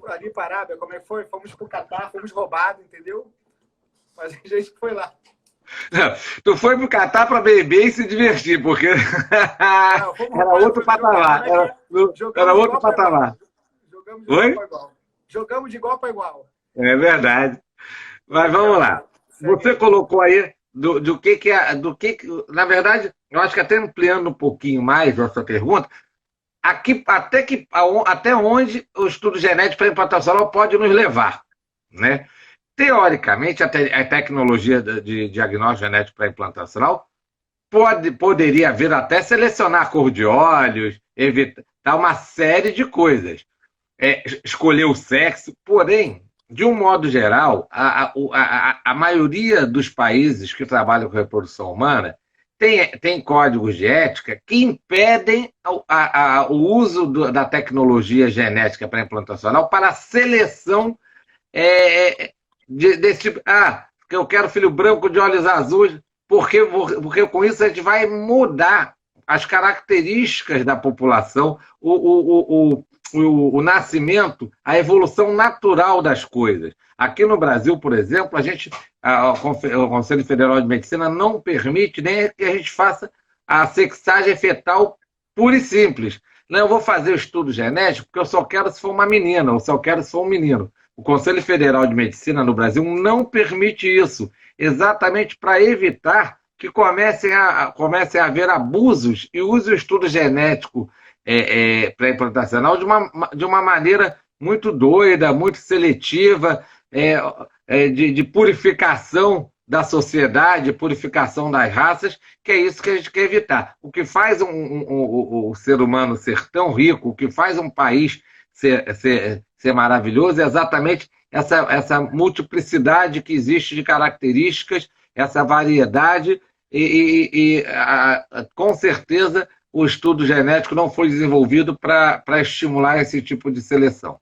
ali para a Arábia, como é que foi? Fomos para o Catar, fomos roubados, entendeu? Mas a gente foi lá. Não, tu foi para o Catar para beber e se divertir, porque era outro patamar. Era outro patamar. Jogamos de igual para igual. É verdade. Mas vamos lá. Você colocou aí do que na verdade, eu acho que até ampliando um pouquinho mais a sua pergunta, até onde o estudo genético para implantação pode nos levar, né? Teoricamente, a tecnologia de diagnóstico genético para implantação poderia vir até selecionar cor de olhos, evitar uma série de coisas, escolher o sexo, porém, de um modo geral, a maioria dos países que trabalham com reprodução humana tem códigos de ética que impedem o uso da tecnologia genética para implantacional para a seleção desse tipo. Eu quero filho branco de olhos azuis, porque com isso a gente vai mudar as características da população, o nascimento, a evolução natural das coisas. Aqui no Brasil, por exemplo, o Conselho Federal de Medicina não permite nem que a gente faça a sexagem fetal pura e simples. Não, eu vou fazer o estudo genético porque eu só quero se for uma menina, ou só quero se for um menino. O Conselho Federal de Medicina no Brasil não permite isso, exatamente para evitar que comecem a haver abusos e use o estudo genético pré-implantacional de uma maneira muito doida, muito seletiva, de purificação da sociedade, purificação das raças, que é isso que a gente quer evitar. O que faz o ser humano ser tão rico, o que faz um país ser maravilhoso é exatamente essa multiplicidade que existe de características, essa variedade com certeza o estudo genético não foi desenvolvido para estimular esse tipo de seleção.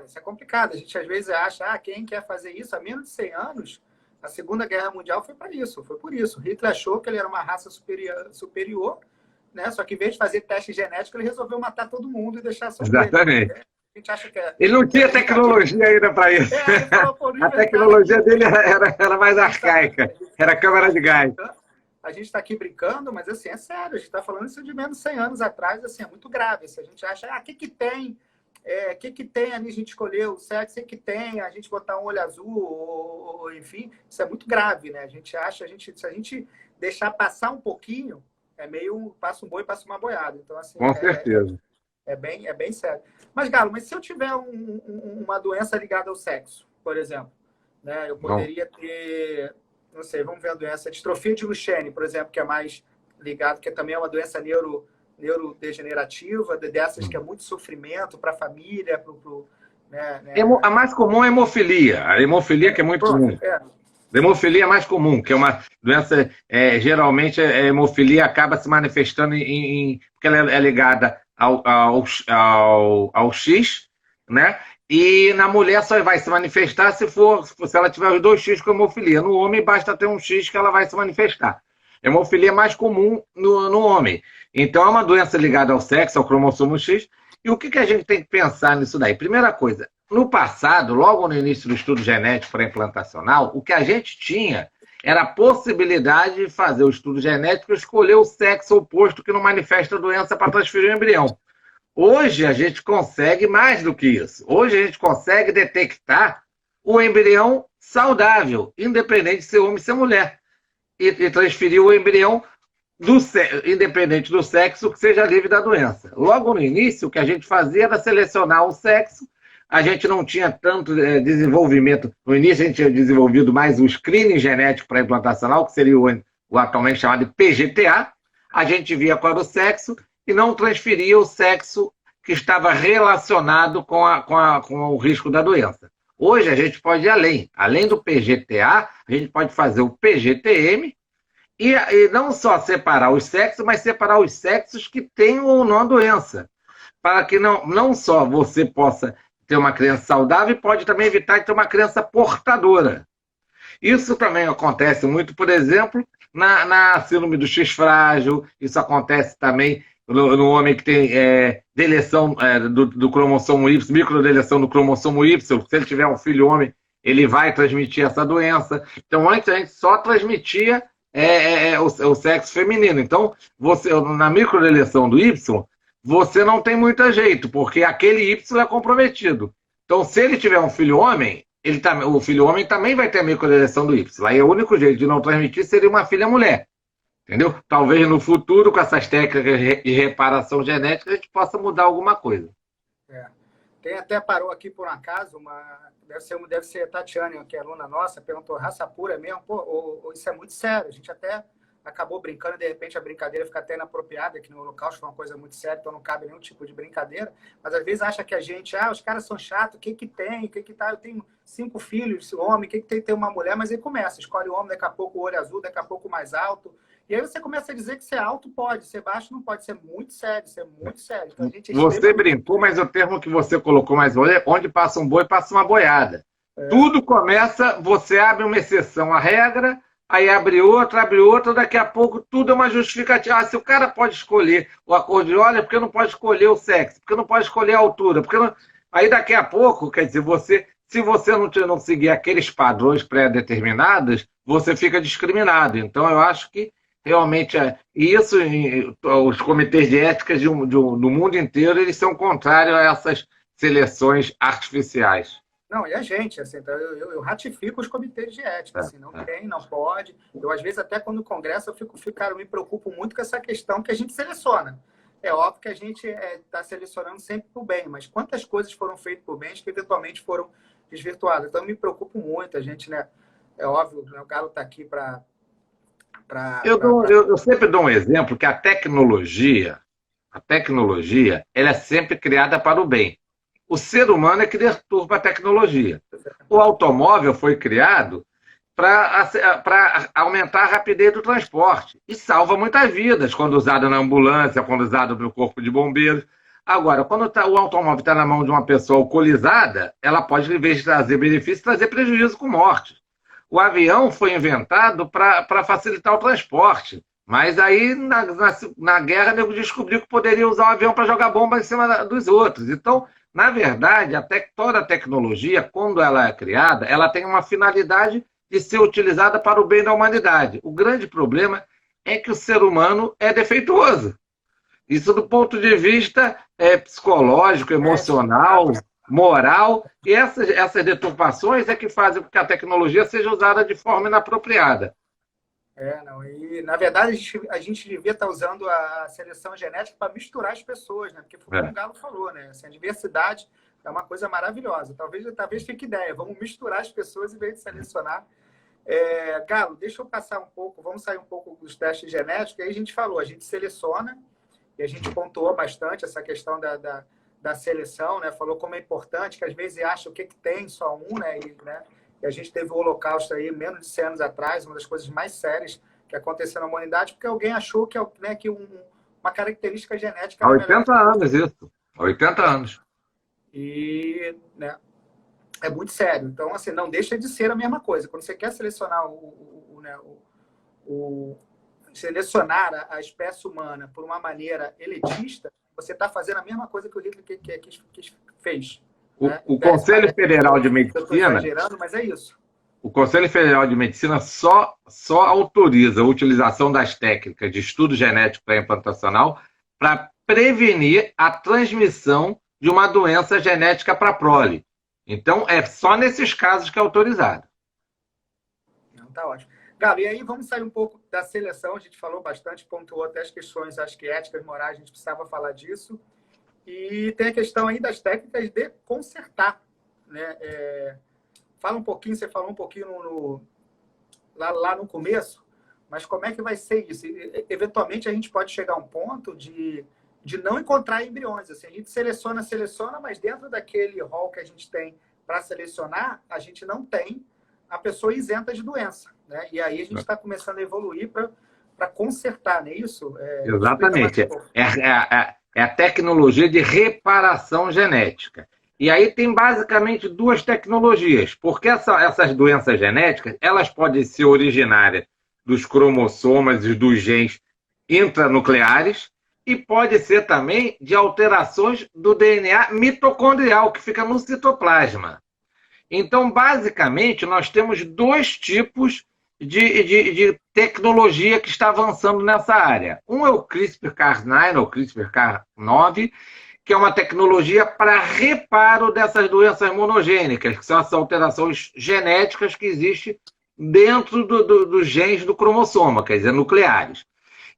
Isso é complicado. A gente às vezes acha, quem quer fazer isso há menos de 100 anos, a Segunda Guerra Mundial foi para isso, foi por isso. Hitler achou que ele era uma raça superior, né? Só que em vez de fazer teste genético, ele resolveu matar todo mundo e deixar só exatamente. Ele. A gente acha que ele não tinha tecnologia ainda para isso. A tecnologia dele era mais arcaica, era câmara de gás. A gente está aqui brincando, mas assim, é sério, a gente está falando isso de menos de 100 anos atrás, assim, é muito grave. Se a gente acha, o que tem? Que tem ali a gente escolher o sexo, o que tem a gente botar um olho azul, ou enfim, isso é muito grave, né? A gente acha, se a gente deixar passar um pouquinho, é meio passa um boi, passa uma boiada. Então, assim, com certeza. É bem sério. Mas, Galo, se eu tiver uma doença ligada ao sexo, por exemplo, né? Eu poderia ter, não sei, vamos ver a doença, distrofia de Duchenne, por exemplo, que é mais ligado, que também é uma doença neurodegenerativa, dessas que é muito sofrimento para a família, né? A mais comum é a hemofilia. A hemofilia que é muito comum. A hemofilia é mais comum, que é uma doença, geralmente a hemofilia acaba se manifestando porque ela é ligada ao X, né? E na mulher só vai se manifestar se ela tiver os 2 X com hemofilia. No homem basta ter um X que ela vai se manifestar. A hemofilia é mais comum no homem. Então é uma doença ligada ao sexo, ao cromossomo X. E o que a gente tem que pensar nisso daí? Primeira coisa, no passado, logo no início do estudo genético pré-implantacional, o que a gente tinha era a possibilidade de fazer o estudo genético e escolher o sexo oposto que não manifesta a doença para transferir o embrião. Hoje a gente consegue mais do que isso. Hoje a gente consegue detectar o embrião saudável, independente de ser homem ou ser mulher, e transferir o embrião independente do sexo, que seja livre da doença. Logo no início, o que a gente fazia era selecionar o sexo. A gente não tinha tanto desenvolvimento. No início, a gente tinha desenvolvido mais o screening genético para implantacional, que seria o atualmente chamado de PGTA. A gente via qual era o sexo e não transferia o sexo que estava relacionado com o risco da doença. Hoje a gente pode ir além. Além do PGTA, a gente pode fazer o PGTM e não só separar os sexos, mas separar os sexos que têm ou não a doença. Para que não só você possa ter uma criança saudável, pode também evitar de ter uma criança portadora. Isso também acontece muito, por exemplo, na síndrome do X frágil, isso acontece também no homem que tem deleção do cromossomo Y, microdeleção do cromossomo Y, se ele tiver um filho homem, ele vai transmitir essa doença. Então, antes a gente só transmitia o sexo feminino. Então, na microdeleção do Y, você não tem muito jeito, porque aquele Y é comprometido. Então, se ele tiver um filho homem, o filho homem também vai ter a microdeleção do Y. Aí o único jeito de não transmitir seria uma filha mulher. Entendeu? Talvez no futuro, com essas técnicas de reparação genética, a gente possa mudar alguma coisa. Quem até parou aqui por um acaso, deve ser a Tatiane, que é aluna nossa, perguntou, raça pura mesmo? Pô, isso é muito sério. A gente até acabou brincando, de repente a brincadeira fica até inapropriada, que no Holocausto foi uma coisa muito séria, então não cabe nenhum tipo de brincadeira, mas às vezes acha que a gente, os caras são chatos, o que tem, eu tenho 5 filhos, esse homem, o que tem que ter uma mulher, mas ele começa, escolhe o homem, daqui a pouco o olho azul, daqui a pouco mais alto, e aí você começa a dizer que ser alto pode, ser baixo não pode, ser muito sério, Então, você brincou, mas o termo que você colocou mais onde passa um boi, passa uma boiada. Tudo começa, você abre uma exceção à regra, aí abre outra, daqui a pouco tudo é uma justificativa. Se o cara pode escolher o acordeon, porque não pode escolher o sexo, porque não pode escolher a altura, aí daqui a pouco, quer dizer, se você não seguir aqueles padrões pré-determinados, você fica discriminado. Então, eu acho que realmente isso, os comitês de ética do mundo inteiro, eles são contrários a essas seleções artificiais. Não, e a gente, assim, então eu ratifico os comitês de ética, assim, não tem, não pode. Eu, às vezes, até quando no Congresso, eu me preocupo muito com essa questão que a gente seleciona. É óbvio que a gente está selecionando sempre por bem, mas quantas coisas foram feitas por bem que eventualmente foram desvirtuadas? Então, eu me preocupo muito, a gente, né? É óbvio, o Galo está aqui para... Eu sempre dou um exemplo que a tecnologia, ela é sempre criada para o bem. O ser humano é que deturpa a tecnologia. O automóvel foi criado para aumentar a rapidez do transporte e salva muitas vidas quando usado na ambulância, quando usado no corpo de bombeiros. Agora, quando o automóvel está na mão de uma pessoa alcoolizada, ela pode, em vez de trazer benefício, trazer prejuízo com morte. O avião foi inventado para facilitar o transporte, mas aí na guerra o nego descobriu que poderia usar o avião para jogar bomba em cima dos outros. Então, na verdade, toda a tecnologia, quando ela é criada, ela tem uma finalidade de ser utilizada para o bem da humanidade. O grande problema é que o ser humano é defeituoso. Isso do ponto de vista psicológico, emocional, moral, e essas deturpações é que fazem com que a tecnologia seja usada de forma inapropriada. E na verdade a gente devia estar usando a seleção genética para misturar as pessoas, né? Porque como o Galo falou, né? Assim, a diversidade é uma coisa maravilhosa. Talvez fique ideia, vamos misturar as pessoas em vez de selecionar. Galo, deixa eu passar um pouco, vamos sair um pouco dos testes genéticos, aí a gente falou, a gente seleciona, e a gente pontuou bastante essa questão da seleção, né? Falou como é importante, que às vezes acha o que tem, só um, né? E a gente teve o Holocausto aí, menos de 100 anos atrás, uma das coisas mais sérias que aconteceu na humanidade, porque alguém achou que uma característica genética... Há 80 anos isso, há 80 anos. E, né, é muito sério. Então, assim, não deixa de ser a mesma coisa. Quando você quer selecionar selecionar a espécie humana por uma maneira elitista, você está fazendo a mesma coisa que o Hitler fez. O Conselho Federal de Medicina... Eu estou exagerando, mas é isso. O Conselho Federal de Medicina só autoriza a utilização das técnicas de estudo genético pré-implantacional para prevenir a transmissão de uma doença genética para a prole. Então, é só nesses casos que é autorizado. Não, tá ótimo. Galo, e aí vamos sair um pouco da seleção. A gente falou bastante, pontuou até as questões, acho que éticas, morais, a gente precisava falar disso. E tem a questão aí das técnicas de consertar, né? Fala um pouquinho, você falou um pouquinho lá no começo, mas como é que vai ser isso? Eventualmente a gente pode chegar a um ponto de de não encontrar embriões. Assim, a gente seleciona, mas dentro daquele rol que a gente tem para selecionar, a gente não tem a pessoa isenta de doença, né? E aí a gente está começando a evoluir para consertar, não é isso? Exatamente. É a tecnologia de reparação genética. E aí tem basicamente duas tecnologias, porque essas doenças genéticas, elas podem ser originárias dos cromossomas e dos genes intranucleares e pode ser também de alterações do DNA mitocondrial, que fica no citoplasma. Então, basicamente, nós temos dois tipos de tecnologia que está avançando nessa área. Um é o CRISPR-Cas9, ou CRISPR-Cas9, que é uma tecnologia para reparo dessas doenças monogênicas, que são essas alterações genéticas que existem dentro dos genes do cromossoma, quer dizer, nucleares.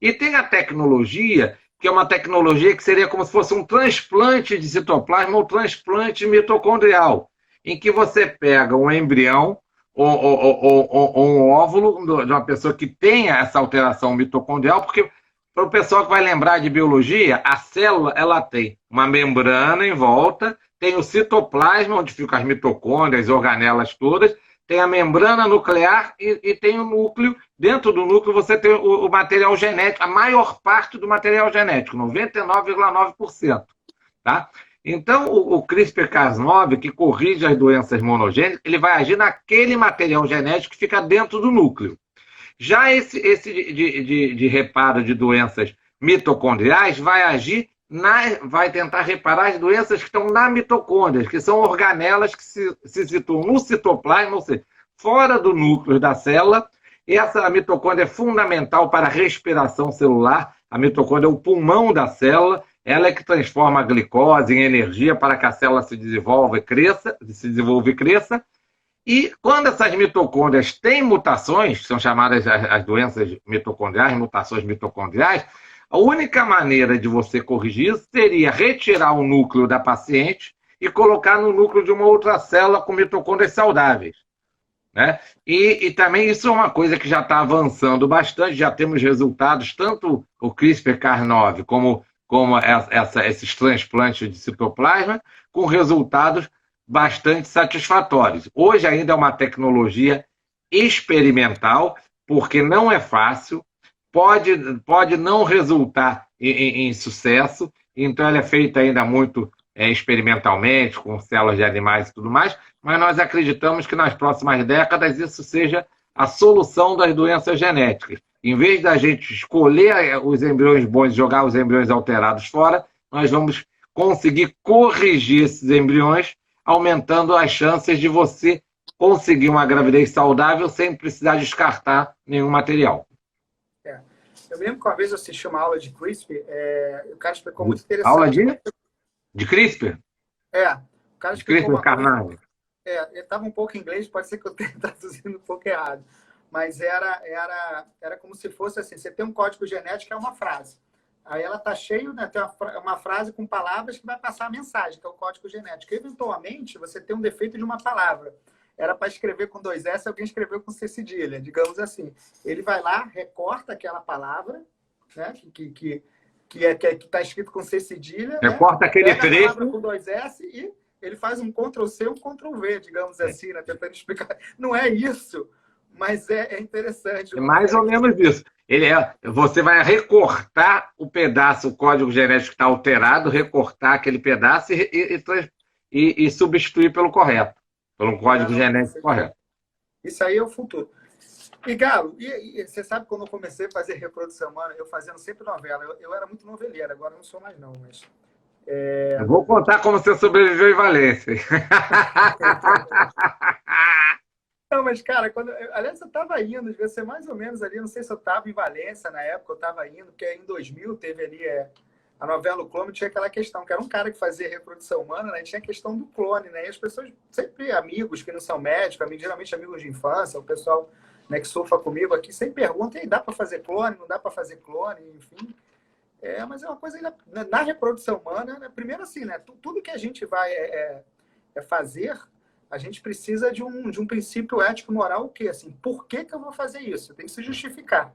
E tem a tecnologia, que é uma tecnologia que seria como se fosse um transplante de citoplasma ou transplante mitocondrial, em que você pega um embrião ou um óvulo de uma pessoa que tenha essa alteração mitocondrial, porque para o pessoal que vai lembrar de biologia, a célula ela tem uma membrana em volta, tem o citoplasma, onde ficam as mitocôndrias, as organelas todas, tem a membrana nuclear e tem o núcleo. Dentro do núcleo você tem o material genético, a maior parte do material genético, 99,9%. Tá? Então, o CRISPR-Cas9, que corrige as doenças monogênicas, ele vai agir naquele material genético que fica dentro do núcleo. Já esse de reparo de doenças mitocondriais vai agir, vai tentar reparar as doenças que estão na mitocôndria, que são organelas que se situam no citoplasma, ou seja, fora do núcleo da célula. E essa mitocôndria é fundamental para a respiração celular. A mitocôndria é o pulmão da célula, ela é que transforma a glicose em energia para que a célula se desenvolva e cresça. E quando essas mitocôndrias têm mutações, que são chamadas as doenças mitocondriais, mutações mitocondriais, a única maneira de você corrigir isso seria retirar o núcleo da paciente e colocar no núcleo de uma outra célula com mitocôndrias saudáveis. Né? E também isso é uma coisa que já está avançando bastante, já temos resultados, tanto o CRISPR-Cas9 como esses transplantes de citoplasma, com resultados bastante satisfatórios. Hoje ainda é uma tecnologia experimental, porque não é fácil, pode não resultar em sucesso, então ela é feita ainda muito experimentalmente, com células de animais e tudo mais, mas nós acreditamos que nas próximas décadas isso seja a solução das doenças genéticas. Em vez da gente escolher os embriões bons e jogar os embriões alterados fora, nós vamos conseguir corrigir esses embriões, aumentando as chances de você conseguir uma gravidez saudável sem precisar descartar nenhum material. Eu lembro que uma vez eu assisti uma aula de CRISPR, o cara explicou muito interessante. Aula de CRISPR? O cara explicou uma coisa. Ele estava um pouco em inglês, pode ser que eu esteja traduzindo um pouco errado, mas era como se fosse assim, você tem um código genético, é uma frase. Aí ela está cheia, né, tem uma frase com palavras que vai passar a mensagem, que é o código genético. E, eventualmente, você tem um defeito de uma palavra. Era para escrever com 2 S, alguém escreveu com C cedilha, digamos assim. Ele vai lá, recorta aquela palavra, né, que está escrito com C cedilha. Recorta, né, aquele trecho. A palavra com 2 S e ele faz um Ctrl+C, um Ctrl+V, digamos assim, né, tentando explicar. Não é isso, mas é interessante. É mais ou menos isso. Você vai recortar o pedaço, o código genético que está alterado, recortar aquele pedaço e substituir pelo correto, pelo código genético correto. Isso aí é o futuro. E, Galo, você sabe quando eu comecei a fazer reprodução humana, eu fazendo sempre novela. Eu era muito noveleiro, agora não sou mais não, mas... Eu vou contar como você sobreviveu em Valência. Não, mas, cara, aliás, eu estava indo, devia ser mais ou menos ali, não sei se eu estava em Valência na época, eu estava indo, porque em 2000 teve ali a novela O Clone, tinha aquela questão, que era um cara que fazia reprodução humana, né, e tinha a questão do clone, né, e as pessoas, sempre amigos que não são médicos, geralmente amigos de infância, o pessoal, né, que surfa comigo aqui, sempre pergunta, e dá para fazer clone, não dá para fazer clone, enfim. Mas é uma coisa, na reprodução humana, né, primeiro assim, né, tudo que a gente vai fazer, a gente precisa de um princípio ético moral, o quê? Assim, por que eu vou fazer isso? Tem que se justificar.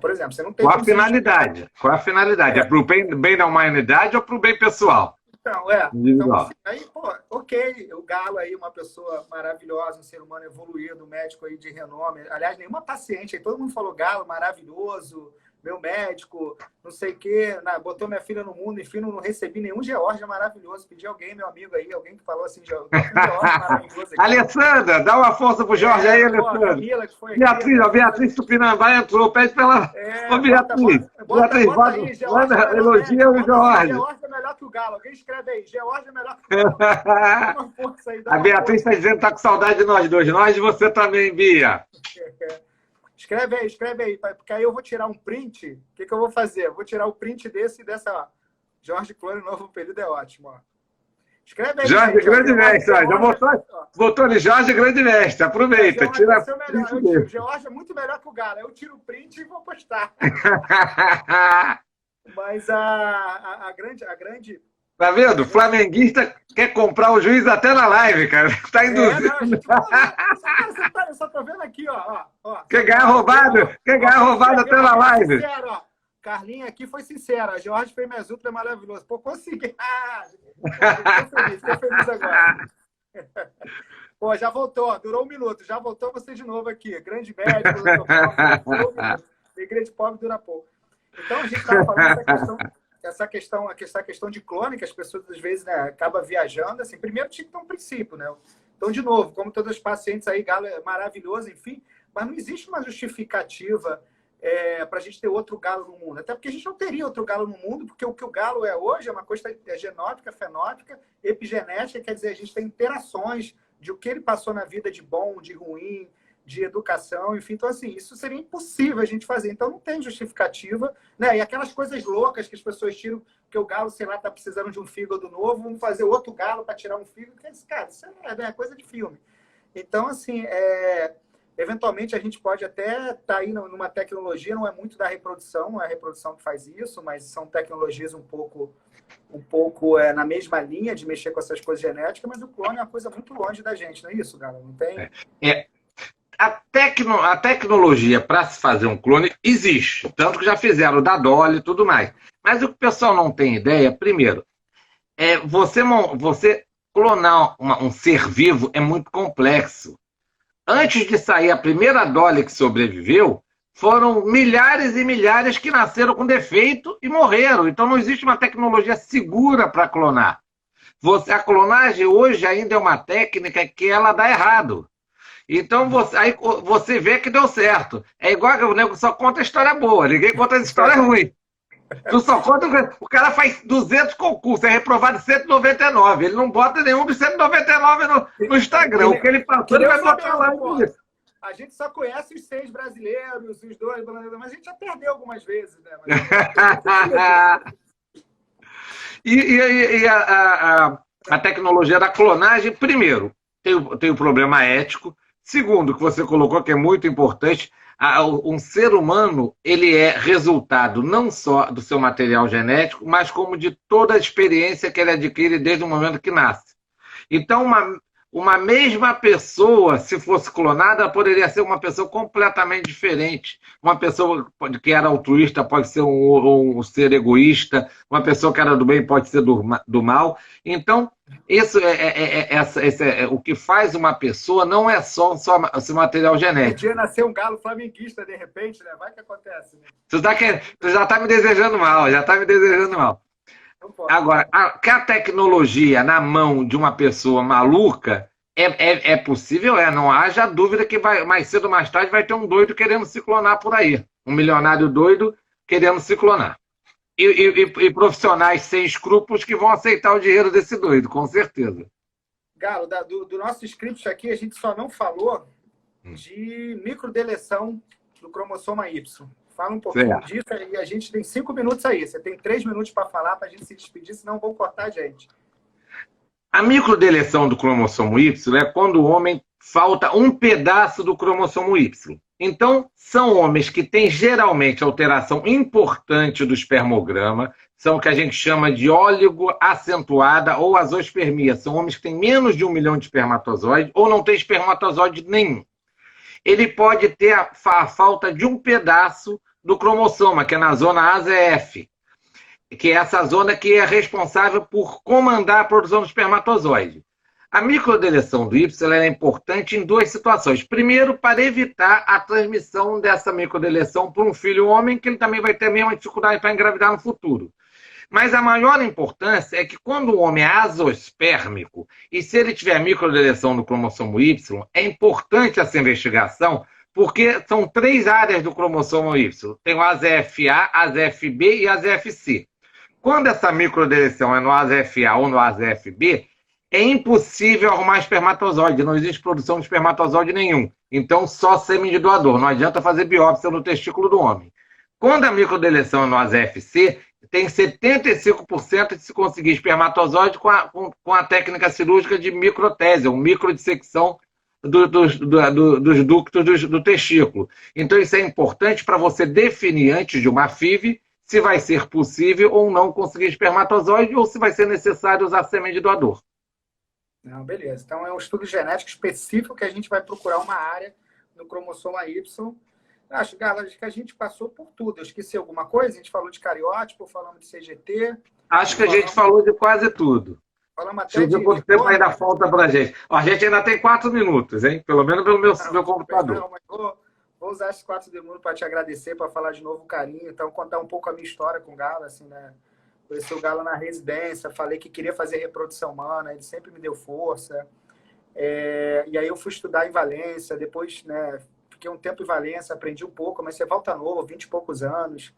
Por exemplo, você não tem Qual a como você finalidade? Qual a finalidade? É para o bem da humanidade ou para o bem pessoal? Então, então Individual. assim, aí, pô, ok, o Galo aí, uma pessoa maravilhosa, um ser humano evoluído, um médico aí de renome. Aliás, nenhuma paciente aí, todo mundo falou Galo, maravilhoso, meu médico, não sei o quê, botou minha filha no mundo, enfim, não recebi nenhum Georgia maravilhoso. Pedi alguém, meu amigo aí, alguém que falou assim, bota um Georgia maravilhoso aqui. Alessandra, dá uma força pro Jorge aí, Alessandra. Camila, que foi Beatriz, aqui, a Beatriz Tupinambá entrou, pede pra ela. Ô, Beatriz, bota aí, Georgia, elogia o Jorge. Georgia é melhor que o Galo. Alguém escreve aí, Georgia é melhor que o Galo. Dá uma força aí, a Beatriz está dizendo que tá com saudade de nós dois. Nós de você também, Bia. Escreve aí, porque aí eu vou tirar um print. O que eu vou fazer? Eu vou tirar o print desse e dessa, ó. Jorge Clone, novo período é ótimo, ó. Escreve aí, Jorge, gente, grande mestre. Já botou ali, Jorge, grande mestre. Aproveita. Tira o George é muito melhor que o Galo. Eu tiro o print e vou postar. Mas a grande... Tá vendo? O flamenguista quer comprar o juiz até na live, cara. Tá induzindo. Eu só tô vendo aqui, ó. Quer ganhar roubado? Quer ganhar roubado até na live? Sincero, ó. Carlinha aqui foi sincera. Jorge Femezuto é maravilhoso. Pô, consegui. Tô feliz agora. Pô, já voltou. Durou 1 minuto. Já voltou você de novo aqui. Grande médico. Igreja de pobre dura pouco. Então, a gente estava falando essa questão de clone, que as pessoas, às vezes, né, acabam viajando. Assim, primeiro tinha que ter um princípio, né? Então, de novo, como todos os pacientes aí, Galo é maravilhoso, enfim, mas não existe uma justificativa para a gente ter outro Galo no mundo. Até porque a gente não teria outro Galo no mundo, porque o que o Galo é hoje é uma coisa genótica, fenótica, epigenética, quer dizer, a gente tem interações de o que ele passou na vida de bom, de ruim, de educação, enfim. Então, assim, isso seria impossível a gente fazer. Então, não tem justificativa, né? E aquelas coisas loucas que as pessoas tiram, que o Galo, sei lá, está precisando de um fígado novo, vamos fazer outro Galo para tirar um fígado. Cara, isso é coisa de filme. Então, assim, eventualmente a gente pode até estar aí numa tecnologia, não é muito da reprodução, não é a reprodução que faz isso, mas são tecnologias um pouco na mesma linha de mexer com essas coisas genéticas, mas o clone é uma coisa muito longe da gente, não é isso, Galo? Não tem... A tecnologia para se fazer um clone existe, tanto que já fizeram o da Dolly e tudo mais. Mas o que o pessoal não tem ideia, primeiro, você clonar um ser vivo é muito complexo. Antes de sair a primeira Dolly que sobreviveu, foram milhares e milhares que nasceram com defeito e morreram. Então não existe uma tecnologia segura para clonar. A clonagem hoje ainda é uma técnica que ela dá errado. Então aí você vê que deu certo. É igual que o nego só conta a história boa, ninguém conta as histórias ruins. Tu só conta, o cara faz 200 concursos, é reprovado 199. Ele não bota nenhum dos 199 no Instagram. O que ele passou, ele vai botar lá. A gente só conhece os 6 brasileiros, os 2, mas a gente já perdeu algumas vezes, né? E a tecnologia da clonagem, primeiro, tem o problema ético. Segundo, que você colocou, que é muito importante, um ser humano, ele é resultado não só do seu material genético, mas como de toda a experiência que ele adquire desde o momento que nasce. Então, uma mesma pessoa, se fosse clonada, poderia ser uma pessoa completamente diferente. Uma pessoa que era altruísta pode ser um ser egoísta, uma pessoa que era do bem pode ser do mal. Então, isso o que faz uma pessoa não é só esse material genético. Podia nascer um Galo flamenguista, de repente, né? Vai que acontece. Né? Tu já está me desejando mal, Agora, que a tecnologia na mão de uma pessoa maluca é possível, não haja dúvida que mais cedo ou mais tarde vai ter um doido querendo se clonar por aí. Um milionário doido querendo se clonar. E profissionais sem escrúpulos que vão aceitar o dinheiro desse doido, com certeza. Galo, do nosso script aqui, a gente só não falou de microdeleção do cromossoma Y. Fala um pouquinho disso e a gente tem 5 minutos aí. Você tem 3 minutos para falar para a gente se despedir, senão vão cortar a gente. A microdeleção do cromossomo Y é quando o homem falta um pedaço do cromossomo Y. Então, são homens que têm geralmente alteração importante do espermograma, são o que a gente chama de óligo acentuada ou azoospermia. São homens que têm menos de 1 milhão de espermatozoides ou não têm espermatozoide nenhum. Ele pode ter a falta de um pedaço do cromossoma, que é na zona AZF, que é essa zona que é responsável por comandar a produção do espermatozoide. A microdeleção do Y é importante em duas situações. Primeiro, para evitar a transmissão dessa microdeleção para um filho homem, que ele também vai ter a mesma dificuldade para engravidar no futuro. Mas a maior importância é que quando o homem é azospérmico, e se ele tiver microdeleção no cromossomo Y, é importante essa investigação, porque são 3 áreas do cromossomo Y. Tem o AZFA, AZFB e AZFC. Quando essa microdeleção é no AZFA ou no AZFB, é impossível arrumar espermatozoide, não existe produção de espermatozoide nenhum. Então, só sêmen de doador, não adianta fazer biópsia no testículo do homem. Quando a microdeleção é no AZFC, tem 75% de se conseguir espermatozoide com a técnica cirúrgica de microtese, ou microdissecção dos ductos do testículo. Então, isso é importante para você definir antes de uma FIV se vai ser possível ou não conseguir espermatozoide ou se vai ser necessário usar sêmen de doador. Não, beleza. Então é um estudo genético específico que a gente vai procurar uma área no cromossoma Y. Acho, galera, que a gente passou por tudo. Eu esqueci alguma coisa? A gente falou de cariótipo, falamos de CGT. Acho que a gente falou de quase tudo. Falamos até de quanto tempo ainda falta para a gente. Ó, a gente ainda tem 4 minutos, hein? Pelo menos pelo meu computador. Não, mas vou usar esses 4 minutos para te agradecer, para falar de novo o carinho. Então, contar um pouco a minha história com o Galo, assim, né? Conheci o Galo na residência, falei que queria fazer reprodução humana, ele sempre me deu força. E aí eu fui estudar em Valência, depois, né, fiquei um tempo em Valência, aprendi um pouco, mas você volta novo, 20 e poucos anos,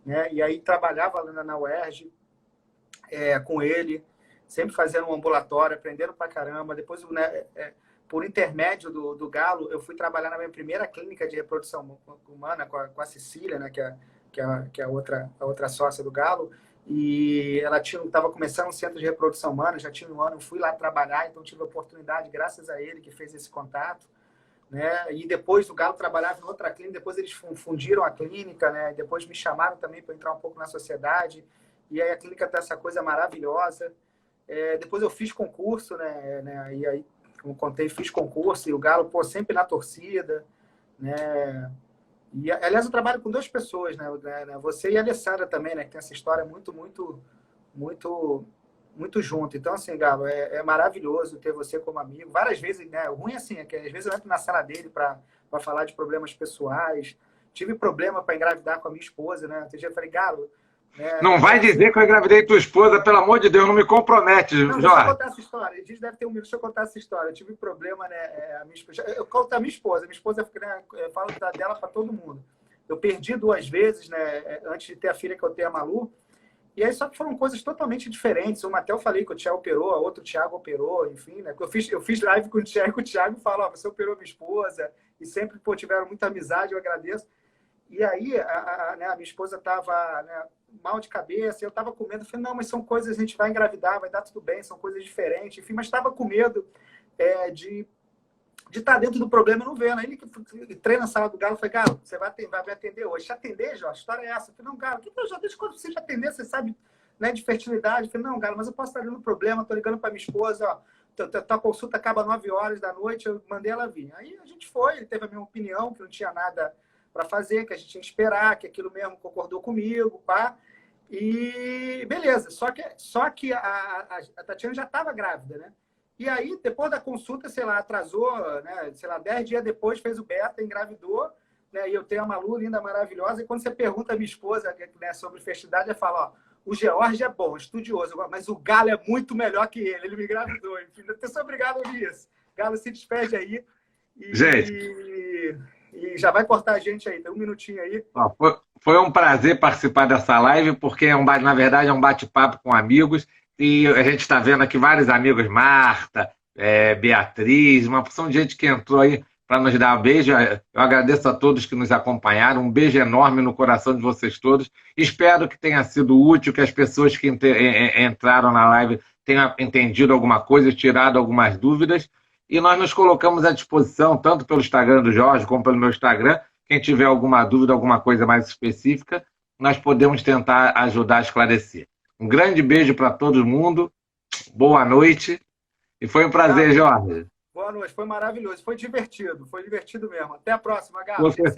né? E aí trabalhava lá na UERJ com ele, sempre fazendo um ambulatório, aprendendo pra caramba. Depois, né, por intermédio do Galo, eu fui trabalhar na minha primeira clínica de reprodução humana com a Cecília, né, que é a outra sócia do Galo. E ela estava começando um centro de reprodução humana, já tinha um ano, eu fui lá trabalhar, então tive a oportunidade, graças a ele, que fez esse contato, né? E depois o Galo trabalhava em outra clínica, depois eles fundiram a clínica, né? Depois me chamaram também para entrar um pouco na sociedade, e aí a clínica tá essa coisa maravilhosa. Depois eu fiz concurso, né? E aí, como contei, fiz concurso, e o Galo, pô, sempre na torcida, né? E, aliás, eu trabalho com 2 pessoas, né? Você e a Alessandra também, né? Que tem essa história muito junto. Então, assim, Galo, é maravilhoso ter você como amigo. Várias vezes, né? O ruim, assim, é que às vezes eu entro na sala dele para falar de problemas pessoais. Tive problema para engravidar com a minha esposa, né? Outro dia eu falei, Galo... Não vai dizer que eu engravidei tua esposa, pelo amor de Deus, não me compromete, Jorge. Deixa eu contar essa história. A gente deve ter um minuto. Deixa eu contar essa história. Eu tive um problema, né? A minha esposa, eu conto a minha esposa. Né, eu falo dela para todo mundo. Eu perdi 2 vezes, né? Antes de ter a filha que eu tenho, a Malu. E aí só que foram coisas totalmente diferentes. Uma até eu falei que o Thiago operou, a outra o Thiago operou, enfim, né? Eu fiz live com o Thiago fala, você operou minha esposa. E sempre, pô, tiveram muita amizade, eu agradeço. E aí, né, a minha esposa estava, né, mal de cabeça, eu estava com medo. Eu falei, não, mas são coisas, a gente vai engravidar, vai dar tudo bem, são coisas diferentes. Enfim, mas estava com medo de estar dentro do problema e não vendo. Aí ele que treina na sala do Galo, eu falei, Galo, você vai me atender hoje. Te atender, Jorge? A história é essa. Eu falei, não, Galo, desde quando você te atender, você sabe, né, de fertilidade? Eu falei, não, Galo, mas eu posso estar dando problema, estou ligando para minha esposa, ó. Tua consulta acaba às 9 horas da noite, eu mandei ela vir. Aí a gente foi, ele teve a mesma opinião, que não tinha nada para fazer, que a gente tinha que esperar, que aquilo mesmo concordou comigo, pá. E beleza. Só que a Tatiana já estava grávida, né? E aí, depois da consulta, sei lá, atrasou, né? Sei lá, 10 dias depois fez o beta, engravidou, né? E eu tenho a Malu, linda, maravilhosa. E quando você pergunta à minha esposa, né, sobre fertilidade, ela fala, ó, o George é bom, estudioso, mas o Galo é muito melhor que ele me engravidou. Enfim, eu sou obrigado a ouvir isso. Galo, se despede aí. E já vai cortar a gente aí, tem um minutinho aí. Foi um prazer participar dessa live, porque na verdade é um bate-papo com amigos, e a gente está vendo aqui vários amigos, Marta, Beatriz, uma porção de gente que entrou aí para nos dar um beijo. Eu agradeço a todos que nos acompanharam, um beijo enorme no coração de vocês todos. Espero que tenha sido útil, que as pessoas que entraram na live tenham entendido alguma coisa, tirado algumas dúvidas. E nós nos colocamos à disposição, tanto pelo Instagram do Jorge, como pelo meu Instagram. Quem tiver alguma dúvida, alguma coisa mais específica, nós podemos tentar ajudar a esclarecer. Um grande beijo para todo mundo, boa noite, e foi um prazer, Jorge. Boa noite, foi maravilhoso, foi divertido mesmo. Até a próxima, Galo.